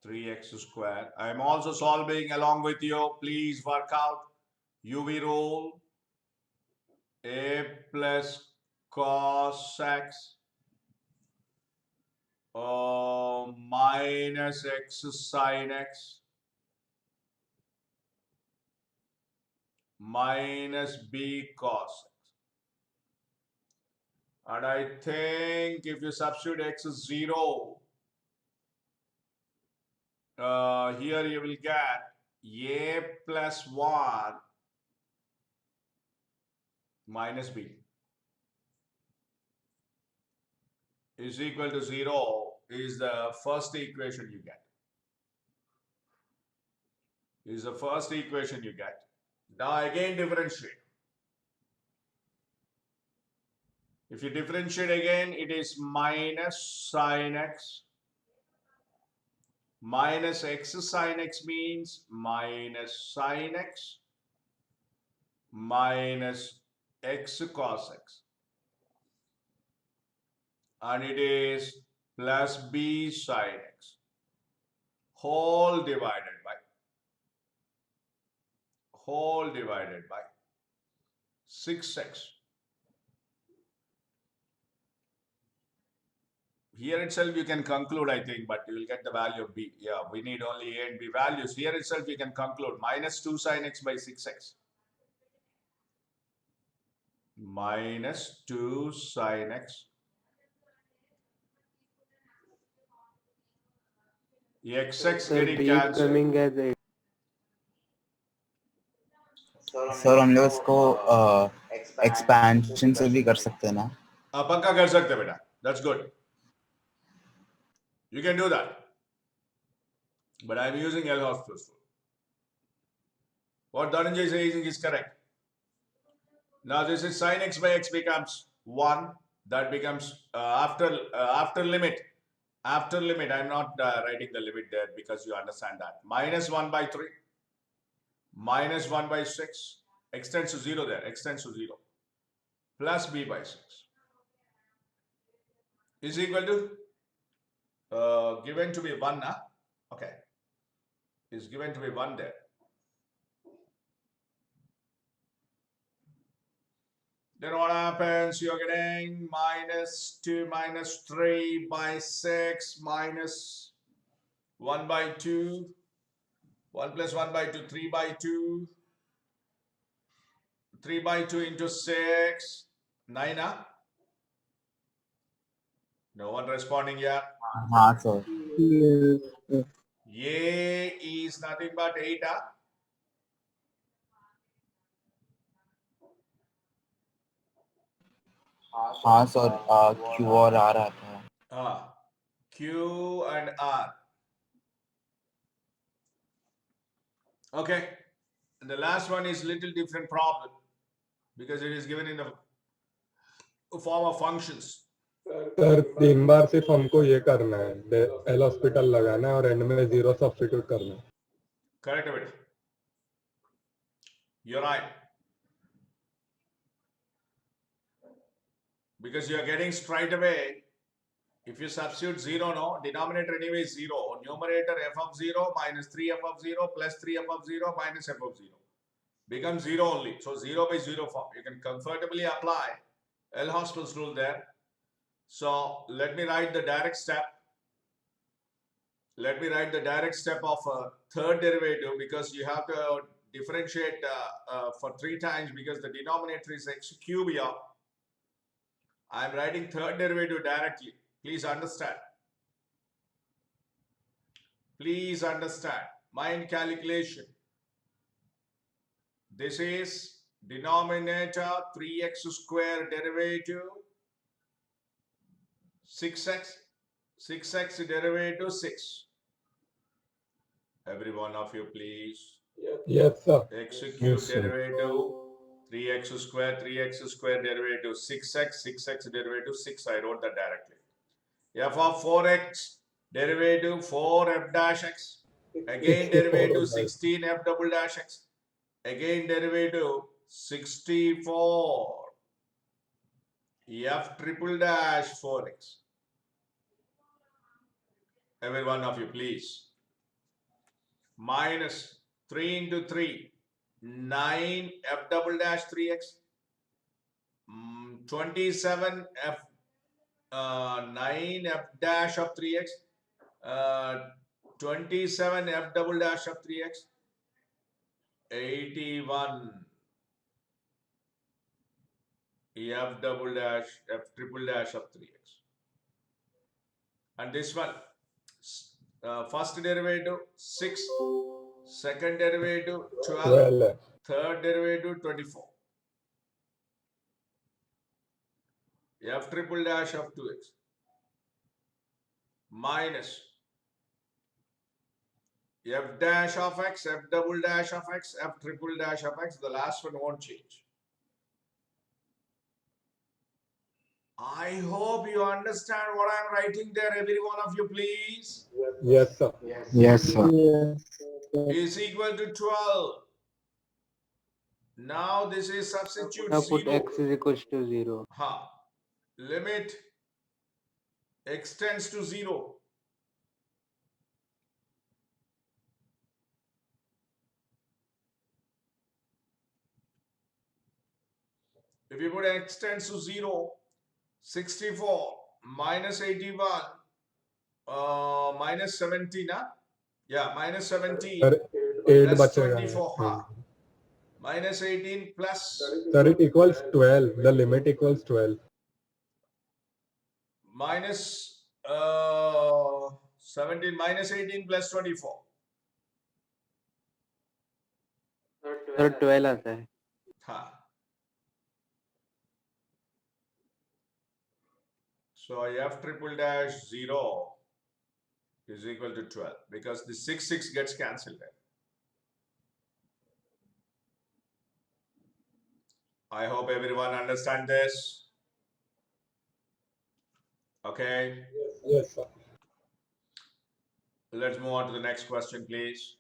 3x square. I'm also solving along with you. Please work out. UV rule. A plus cos x minus x sin x minus b cos x. And I think if you substitute x is 0, here you will get a plus 1 minus b is equal to 0 is the first equation you get. Is the first equation you get. Now again differentiate. If you differentiate again, it is minus sin x. Minus x sin x means minus sin x minus x cos x. And it is plus b sin x whole divided by 6x. Here itself you can conclude, I think, but you will get the value of b. Yeah, we need only a and b values. Here itself you can conclude minus 2 sin x by 6x. Minus 2 sin x. xx Sir, getting b is cancelled. coming as 8. Sir हम लोग इसको expansion से भी कर सकते हैं ना? पक्का कर सकते बेटा. That's good. You can do that. But I'm using L-Hospital. What Dhananjay is saying is correct. Now this is sin x by x becomes 1. That becomes after limit. After limit, I'm not writing the limit there because you understand that. Minus 1 by 3. Minus 1 by 6. Extends to 0 there. Extends to 0. Plus b by 6. Is equal to given to be 1 now. Okay. Is given to be 1 there. Then what happens? You're getting minus 2 minus 3 by 6 minus 1 by 2. 1 plus 1 by 2, 3 by 2. 3 by 2 into 6. 9, huh? No one responding yet. हाँ sir. A is nothing but 8, huh? हाँ sir, Q और R आता है. Q and R. Okay. And the last one is little different problem because it is given in the form of functions. Sir 3 बार सिर्फ हमको ये करना है, L hospital लगाना है और एंड में 0 सब्स्टिट्यूट करना है. Correct of it. You're right. Because you are getting straight away, if you substitute 0, no, denominator anyway is 0. Numerator f of 0 minus 3f of 0 plus 3f of 0 minus f of 0. Becomes 0 only. So 0 by 0 form. You can comfortably apply L-Hospital's rule there. So let me write the direct step. Let me write the direct step of a third derivative because you have to differentiate for 3 times because the denominator is x cube here. I am writing third derivative directly. Please understand. Please understand. Mind calculation. This is denominator 3x square derivative 6x. 6x derivative 6. Every one of you, please. Yes, sir. X cube Yes, sir. derivative 3x square derivative 6x, 6x derivative 6. I wrote that directly. F of 4x derivative 4f dash x. Again derivative 16 f double dash x. Again derivative 64 f triple dash 4x. Every one of you, please. Minus 3 into 3, 9 f double dash 3x. 27 f 9 f dash of 3x. 27 f double dash of 3x. 81 f double dash f triple dash of 3x. And this one, first derivative 6, second derivative 12, Well, third derivative 24. f triple dash of 2x minus f dash of x, f double dash of x, f triple dash of x. The last one won't change. I hope you understand what I'm writing there, every one of you, please. Yes, sir. Yes, sir. Is equal to 12. Now this is substitute Now put 0. x is equals to 0. Limit x tends to 0. If you put x tends to 0, 64 minus 81 minus 17, huh? Yeah, minus 17 Sir, 8 plus बचेगा. 24, minus 18 plus Sir, it equals 12. The limit equals 12. minus 17 minus 18 plus 24. Sir 12 आता है. So f triple dash 0 is equal to 12 because the 6 gets cancelled there. I hope everyone understand this. Okay. Yes, sir. Let's move on to the next question, please.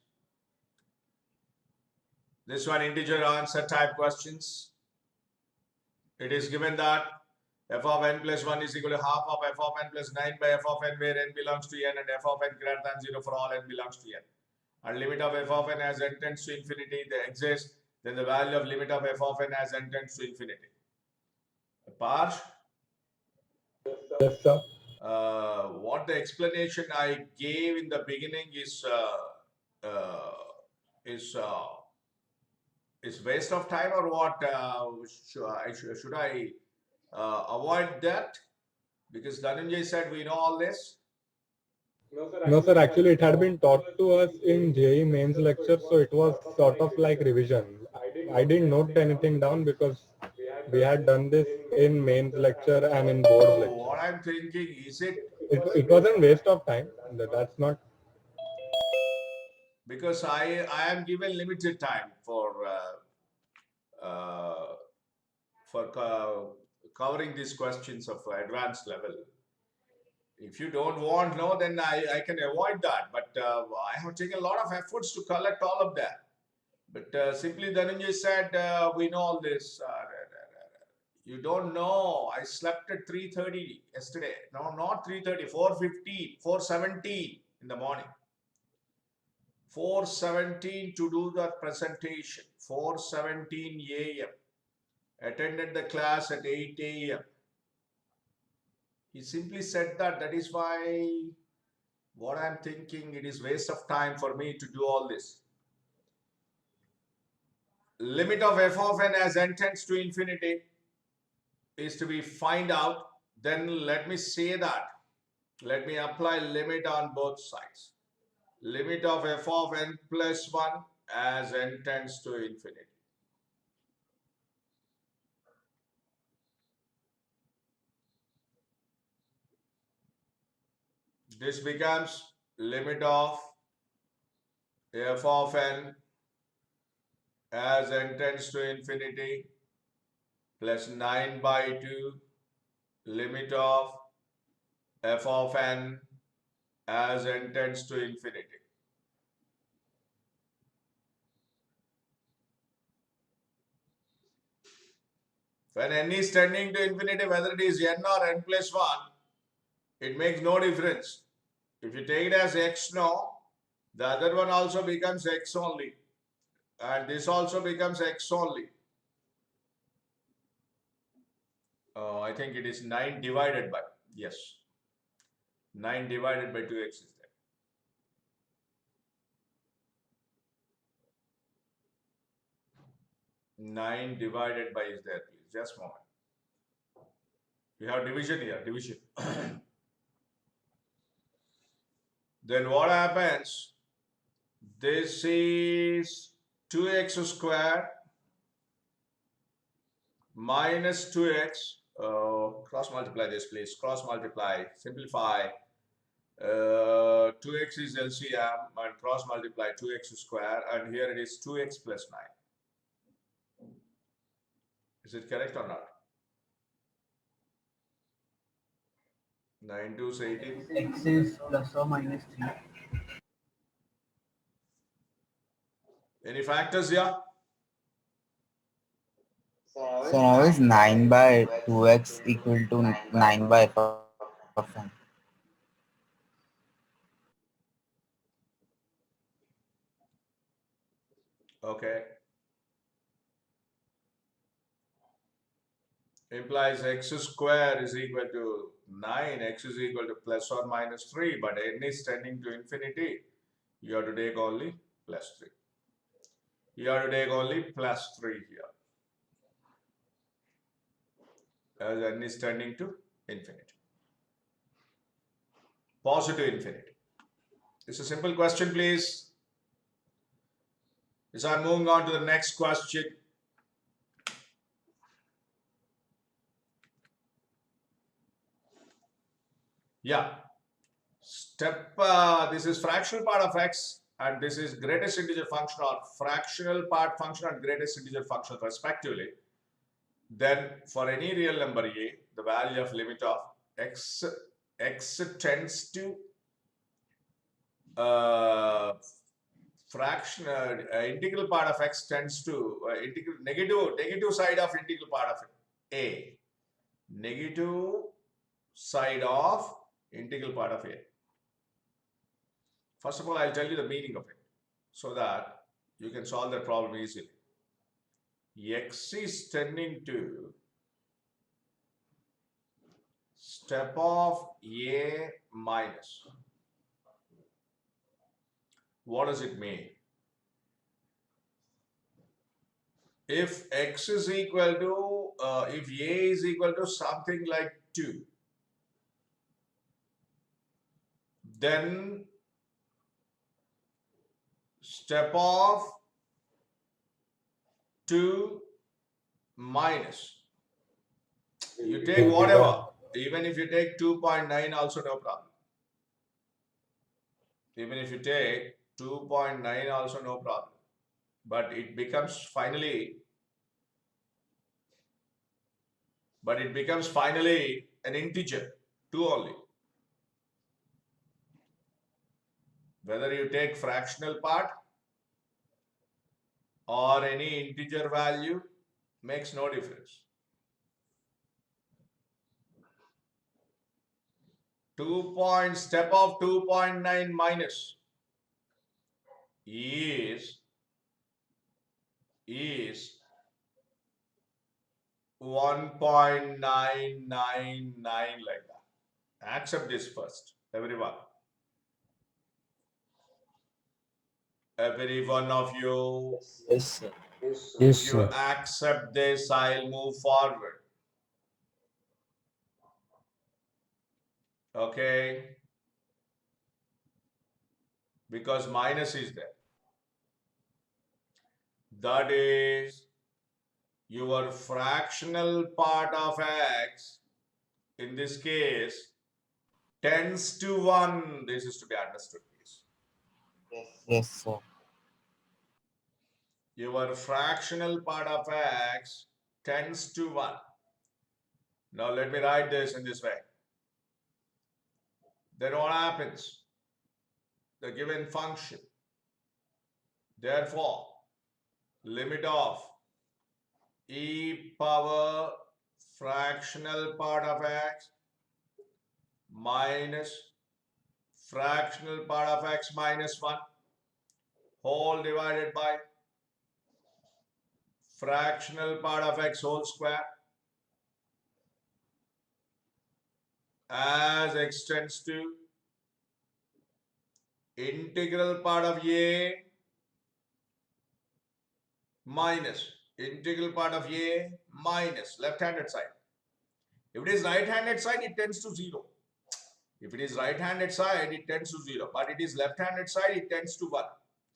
This one, integer answer type questions. It is given that f of n plus 1 is equal to half of f of n plus 9 by f of n, where n belongs to n and f of n greater than 0 for all n belongs to n. And limit of f of n as n tends to infinity they exist, then the value of limit of f of n as n tends to infinity. Parsh? Yes, sir. What the explanation I gave in the beginning is waste of time, or what? Should I avoid that? Because Dhananjay said we know all this. No, sir. Actually, it had been taught to us in JEE mains lecture, so it was sort of like revision. I didn't note anything down because we had done this in mains lecture and in board So lecture. what I'm thinking is It wasn't waste of time. That's not. because I am given limited time for covering these questions of advanced level. If you don't want, no, then I can avoid that. But I have taken a lot of efforts to collect all of that. But simply Dhananjay said, we know all this. You don't know. I slept at 3:30 yesterday. No, not 3:30, 4:15, 4:17 in the morning. 4:17 to do the presentation. 4:17 a.m. Attended the class at 8 a.m. He simply said that. That is why what I'm thinking, it is waste of time for me to do all this. Limit of f of n as n tends to infinity is to be find out. Then let me say that. Let me apply limit on both sides. Limit of f of n plus 1 as n tends to infinity. This becomes limit of f of n as n tends to infinity plus 9 by 2 limit of f of n as n tends to infinity. When n is tending to infinity, whether it is n or n plus 1, it makes no difference. If you take it as x now, the other one also becomes x only. And this also becomes x only. I think it is 9 divided by, yes. 9 divided by 2x is there. 9 divided by is there, please. Just a moment. We have division here, division. Then what happens? This is 2x squared minus 2x Cross multiply this, please. Cross multiply, simplify. 2x is LCM and cross multiply 2x square, and here it is 2x plus 9. Is it correct or not? 9 2 is 18. X is plus or minus 3. Any factors here? So now is 9 by 2x equal to 9 by f of n. Okay. Implies x square is equal to 9, x is equal to plus or minus 3, but n is tending to infinity. You have to take only plus 3. You have to take only plus 3 here, as n is tending to infinity. Positive infinity. It's a simple question, please. So I'm moving on to the next question. Yeah. This is fractional part of x, and this is greatest integer function or fractional part function and greatest integer function respectively. Then for any real number a, the value of limit of x tends to integral part of x tends to negative side of integral part of a, negative side of integral part of a. First of all, I'll tell you the meaning of it so that you can solve that problem easily. X is tending to step of a minus. What does it mean? If x is equal to, if a is equal to something like 2, then step of 2 minus. You take whatever, even if you take 2.9 also no problem. Even if you take 2.9 also no problem. But it becomes finally an integer, 2 only. Whether you take fractional part or any integer value makes no difference. Step of 2.9 minus is 1.999 like that. Accept this first, everyone. Every one of you. Yes, sir. Yes, If you accept this, I'll move forward. Okay? Because minus is there. That is your fractional part of x, in this case, tends to 1. This is to be understood, please. Yes, sir. Your fractional part of x tends to 1. Now let me write this in this way. Then what happens? The given function. Therefore, limit of e power fractional part of x minus fractional part of x minus 1 whole divided by fractional part of x whole square as x tends to integral part of a minus integral part of a minus left-handed side. If it is right-handed side, it tends to 0. If it is right-handed side, it tends to 0. But it is left-handed side, it tends to 1.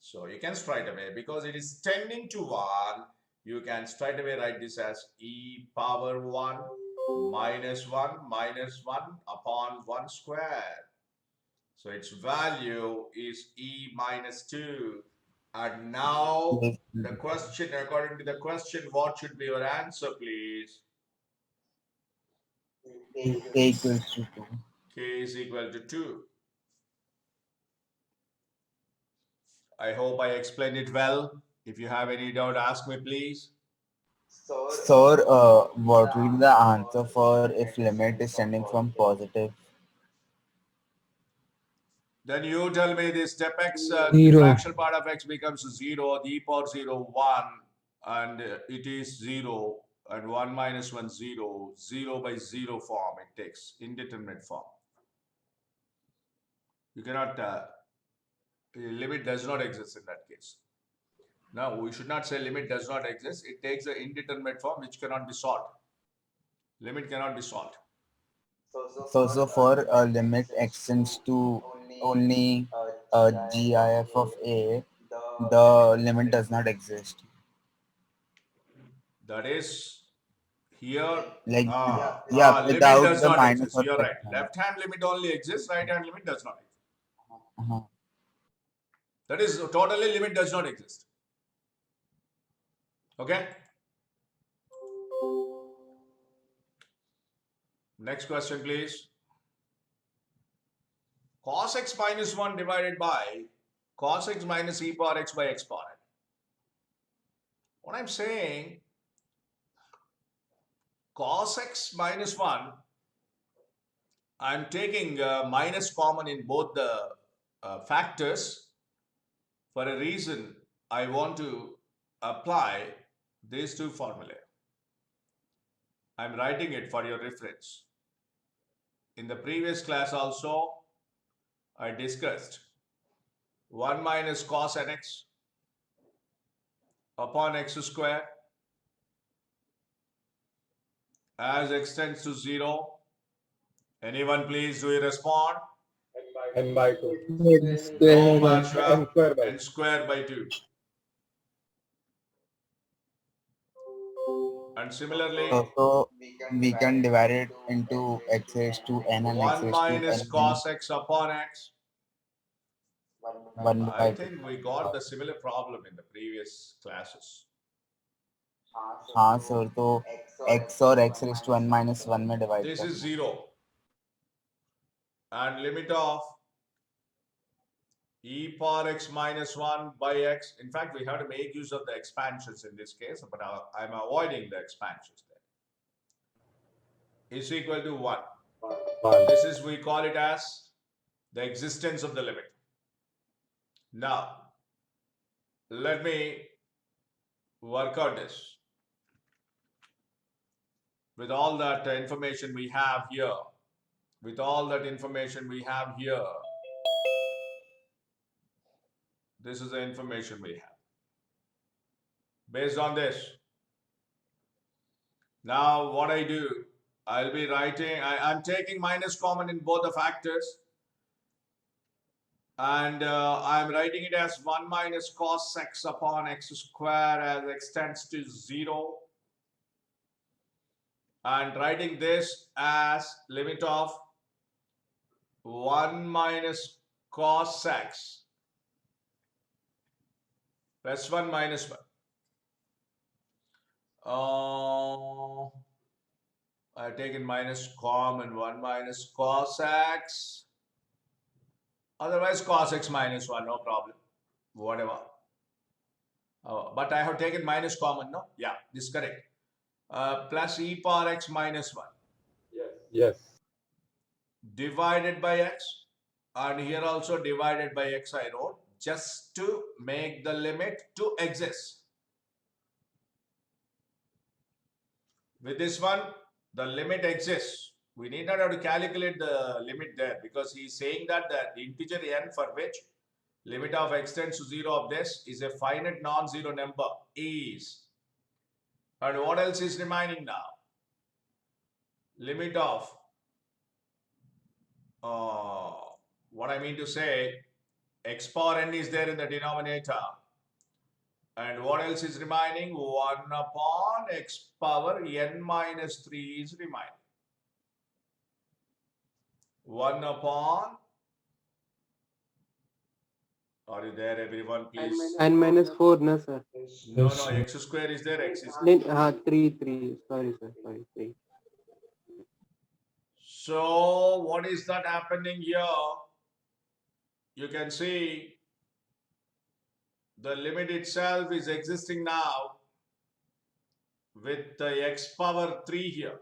So you can straight away, because it is tending to 1, you can straight away write this as e power 1 minus 1 upon 1 square. So its value is e minus 2. And now the question, according to the question, what should be your answer, please? A equals to 2. K is equal to 2. I hope I explained it well. If you have any doubt, ask me, please. Sir, what will be the answer for if limit is tending from positive? Then you tell me the step x, the Zero. fractional part of x becomes 0, the e power 0, 1, and it is 0, and 1 minus 1, 0, 0 by 0 form it takes, indeterminate form. You cannot, limit does not exist in that case. Now, we should not say limit does not exist. It takes an indeterminate form which cannot be solved. Limit cannot be solved. So for a limit extends to only GIF of A, the limit does not exist. That is here. Like, Limit without does the not minus exist. or You're plus right. sign. Left hand limit only exists. Right hand limit does not exist. Uh-huh. That is totally limit does not exist. Okay. Next question, please. Cos x minus 1 divided by cos x minus e power x by exponent. What I'm saying, cos x minus 1, I'm taking minus common in both the factors. For a reason, I want to apply these two formulae. I'm writing it for your reference. In the previous class also, I discussed 1 minus cos nx upon x square as x tends to 0. Anyone please, do you respond? N by 2. No, Marshall. N square by N square by 2. And similarly, So we can divide it into x raised to n and x 1 raised to minus n cos x upon x. 1 I by think we got the similar problem in the previous classes. हाँ sir तो x और x raised to n minus 1 में divide This is करना 0. And limit of e power x minus 1 by x. In fact, we have to make use of the expansions in this case, but I'm avoiding the expansions there. Is equal to 1. 1. This is, we call it as the existence of the limit. Now, let me work out this. With all that information we have here, this is the information we have. Based on this, now what I do, I'll be writing, I'm taking minus common in both the factors. And I'm writing it as 1 minus cos x upon x square as x tends to 0. And writing this as limit of 1 minus cos x plus 1 minus 1. I've taken minus common 1 minus cos x. Otherwise, cos x minus 1, no problem. Whatever. But I have taken minus common, no? Yeah, this is correct. Plus e power x minus 1. Yes. Divided by x. And here also divided by x I wrote. Just to make the limit to exist. With this one, the limit exists. We need not have to calculate the limit there because he is saying that the integer n for which limit of x tends to 0 of this is a finite non-zero number is. And what else is remaining now? Limit of, what I mean to say, x power n is there in the denominator. And what else is remaining? 1 upon x power n minus 3 is remaining. 1 upon, are you there everyone, please? N minus 4, no sir. No, Yes, sir. x square is there, x is. 3. Sorry sir, sorry, 3. So what is that happening here? You can see the limit itself is existing now with the x power 3 here.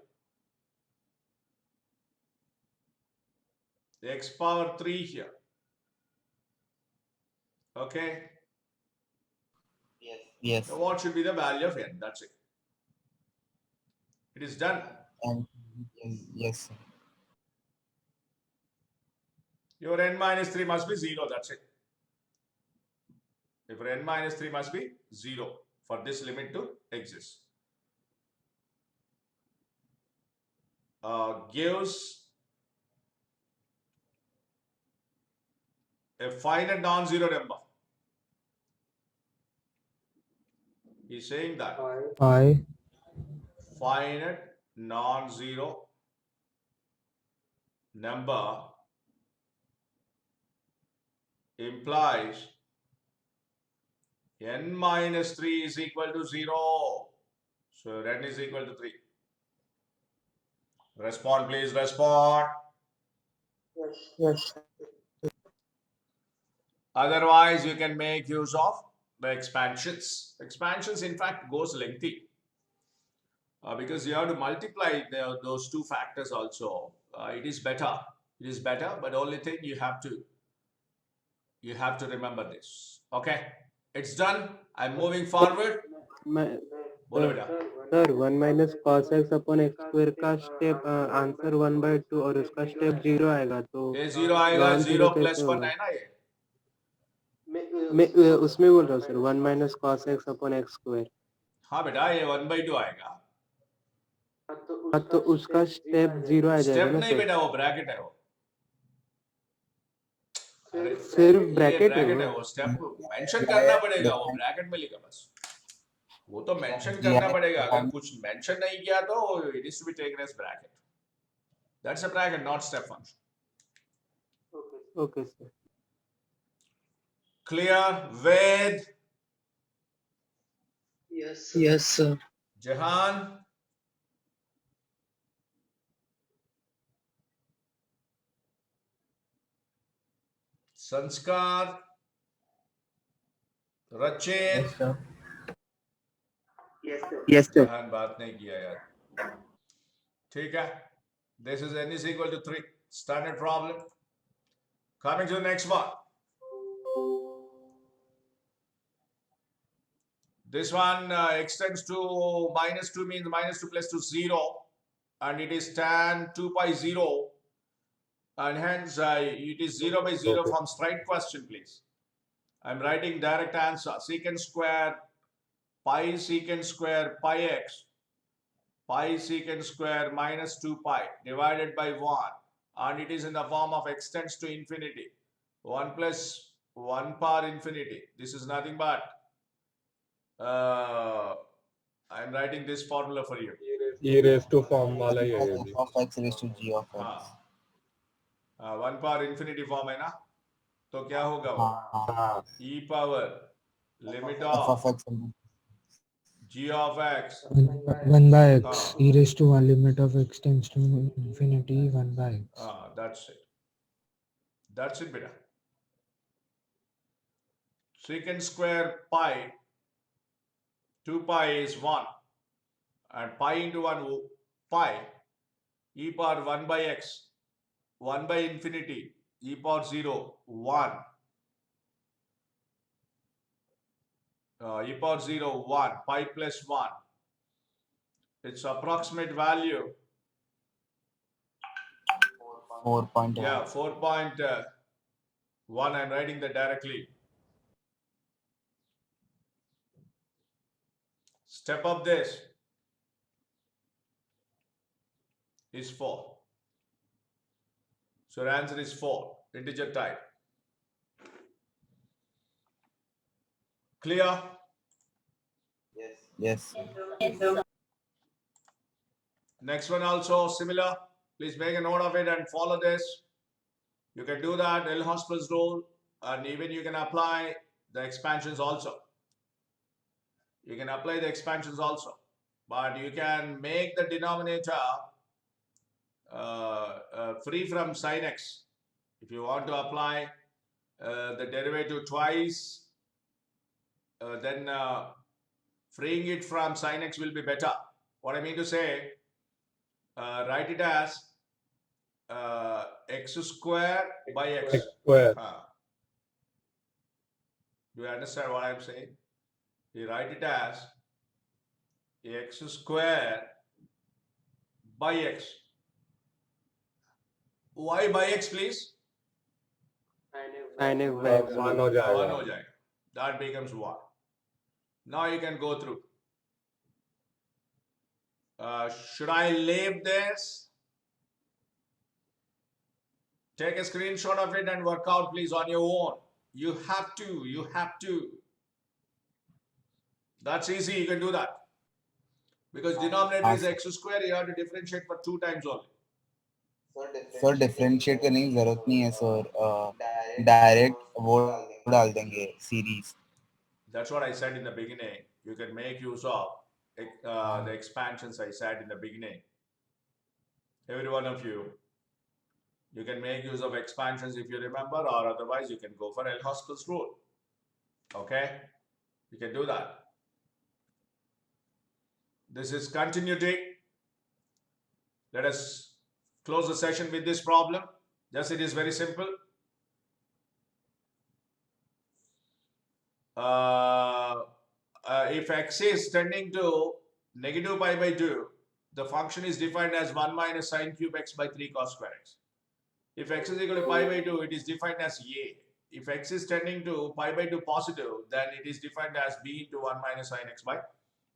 The x power 3 here. Okay. Yes. So what should be the value of n? That's it. It is done. And yes, sir. Your n minus 3 must be 0. That's it. If n minus 3 must be 0 for this limit to exist. Gives a finite non-zero number. He's saying that I finite non-zero number implies n minus 3 is equal to 0. So n is equal to 3. Respond, please, respond. Yes. Otherwise, you can make use of the expansions. Expansions, in fact, goes lengthy because you have to multiply those two factors also. It is better. It is better, but only thing you have to remember this. Okay, it's done. I'm moving forward. बोलो बेटा. Sir 1 minus cos x upon x square का step answer 1/2 और उसका step 0 आएगा तो ये 0 आएगा, non 0 कैसे plus 1 होगा? है ना ये. मैं उसमें बोल रहा हूँ sir 1 minus cos x upon x square. हाँ बेटा, ये 1/2 आएगा. हाँ तो उसका स्टेप 0 आ जाएगा स्टेप ना नहीं सर. बेटा, वो ब्रैकेट है वो. सिर्फ ये ब्रैकेट है ब्रैकेट है वो. वो. स्टेप मेंशन करना पड़ेगा, वो ब्रैकेट में लिखा बस. वो तो मेंशन करना पड़ेगा. अगर कुछ मेंशन नहीं किया तो it is to be taken as bracket. That's a bracket, not step function. Okay sir. Clear Ved? Yes, sir. Jahan? Sanskar? Rachit? Yes sir. Jahan बात नहीं किया यार. ठीक है. This is n is equal to 3. Standard problem. Coming to the next one. This one extends to minus 2 means minus 2 plus 2 0 and it is tan 2 pi 0 and hence it is 0 by 0 Okay. from straight question, please. I'm writing direct answer. Secant square pi secant square pi x pi secant square minus 2 pi divided by 1 and it is in the form of extends to infinity. 1 plus 1 power infinity. This is nothing but I'm writing this formula for you. e raised to form वाला ही है ये भी. f of x raised to g of x. हाँ, 1 power infinity form है ना, तो क्या होगा वो? हाँ. e power limit f of of x g of x 1 by x. हाँ. E raised to 1 limit of x tends to infinity 1 by x. That's it. That's it, beta. Secant square pi 2 pi is 1 and pi into 1 pi e power 1 by x 1 by infinity e power 0 1 e power 0 1 pi plus 1. Its approximate value 4.1. yeah 4.1. I'm writing that directly. Step of this is 4. So the answer is 4, integer type. Clear? Yes. Next one also similar. Please make a note of it and follow this. You can do that L-Hospital's rule, and even you can apply the expansions also. You can apply the expansions also, but you can make the denominator free from sin x. If you want to apply the derivative twice, then freeing it from sin x will be better. What I mean to say, write it as x square by x. X square. Do you understand what I'm saying? You write it as x square by x. Why by x, please? sin x by x. 1 हो 1 जाएगा. हो जाएगा. That becomes 1. Now you can go through. Should I leave this? Take a screenshot of it and work out, please, on your own. You have to. That's easy, you can do that. Because denominator is x square, you have to differentiate for 2 times only. Sir differentiate करने की जरूरत नहीं है sir, direct वो डाल देंगे series. That's what I said in the beginning. You can make use of the expansions I said in the beginning. Every one of you. You can make use of expansions if you remember, or otherwise you can go for L-Hospital's rule. Okay? You can do that. This is continuity. Let us close the session with this problem. Just it is very simple. If x is tending to negative pi by 2, the function is defined as 1 minus sine cube x by 3 cos square x. If x is equal to pi by 2, it is defined as a. If x is tending to pi by 2 positive, then it is defined as b into 1 minus sine x by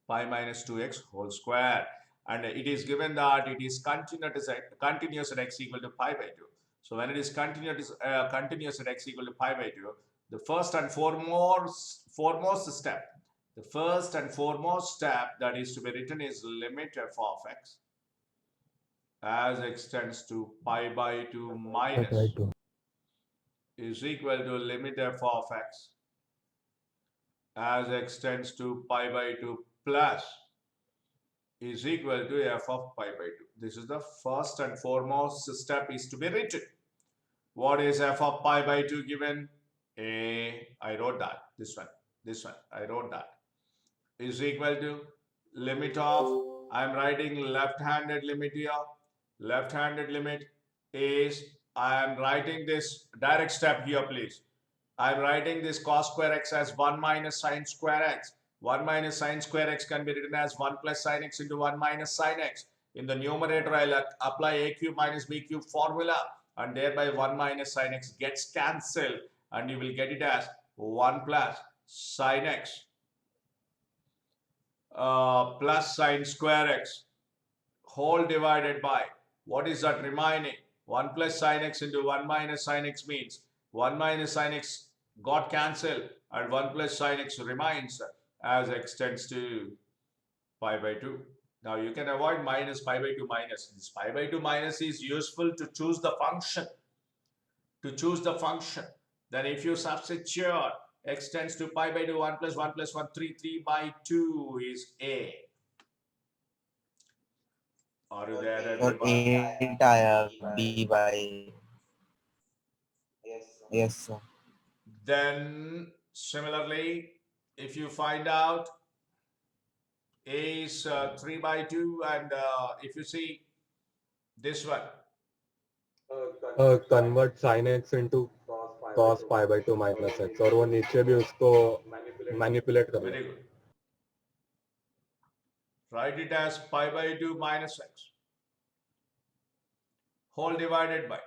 pi minus 2x whole square. And it is given that it is continuous at x equal to pi by 2. So when it is continuous at x equal to pi by 2, the first and foremost step that is to be written is limit f of x as x tends to pi by 2 minus is equal to limit f of x as x tends to pi by 2 plus is equal to f of pi by 2. This is the first and foremost step is to be written. What is f of pi by 2 given? I wrote that. This one, I wrote that. Is equal to limit of, I'm writing left-handed limit here. Left-handed limit is, I am writing this direct step here, please. I'm writing this cos square x as 1 minus sine square x. 1 minus sine square x can be written as 1 plus sine x into 1 minus sine x. In the numerator, I'll apply a cube minus b cube formula, and thereby 1 minus sine x gets cancelled, and you will get it as 1 plus sine x plus sine square x whole divided by, what is that remaining? 1 plus sine x into 1 minus sine x means 1 minus sine x got cancelled, and 1 plus sine x remains as x tends to pi by 2. Now you can avoid minus pi by 2 minus. This pi by 2 minus is useful to choose the function. Then if you substitute x tends to pi by 2, 1 plus 1 plus 1, 3, 3 by 2 is a. Are you there, और everybody? 8 आया b by. Yes sir. Then similarly, if you find out a is 3 by 2, and if you see this one, Convert sin x into cos pi by 2 minus x, और वो नीचे भी उसको manipulate कर very good. Write it as pi by 2 minus x whole divided by,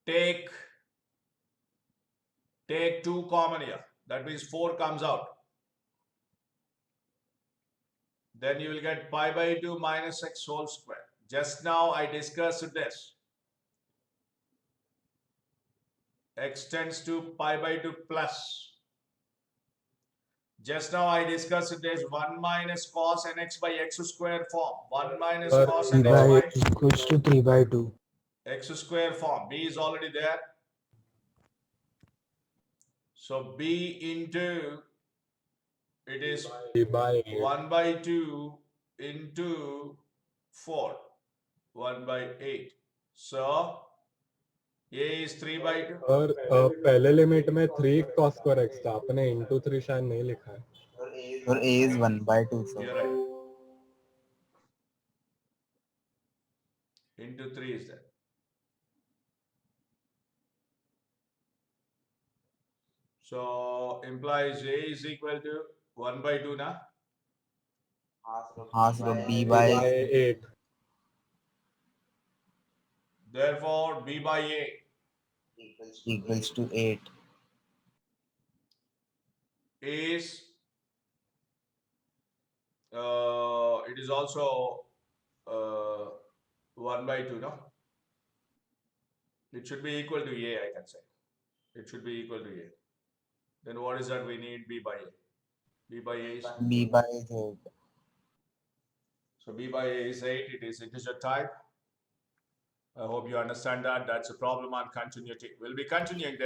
take 2 common here, that means 4 comes out. Then you will get pi by 2 minus x whole square. Just now I discussed this. X tends to pi by 2 plus. Just now I discussed this 1 minus cos nx by x square form. 1 minus cos 3 nx by by equals to 3 by 2. x x square form. B is already there. So B into, it is B by 8. 1 by 2 into 4. 1 by 8. So A is 3 by 2. और पहले limit में 3 cos square x था, आपने into 3 शायद नहीं लिखा है. और A is 1 by 2, sir. You're right. Into 3 is there. So implies A is equal to 1 by 2 na? हाँ sir, B B by by 8. Therefore B by A equals to 8. is it is also 1 by 2, no? It should be equal to A, I can say. It should be equal to A. Then what is that we need? B by A. B by A is, B by 8. so B by A is 8. It is integer type. I hope you understand that. That's a problem on continuity. We'll be continuing.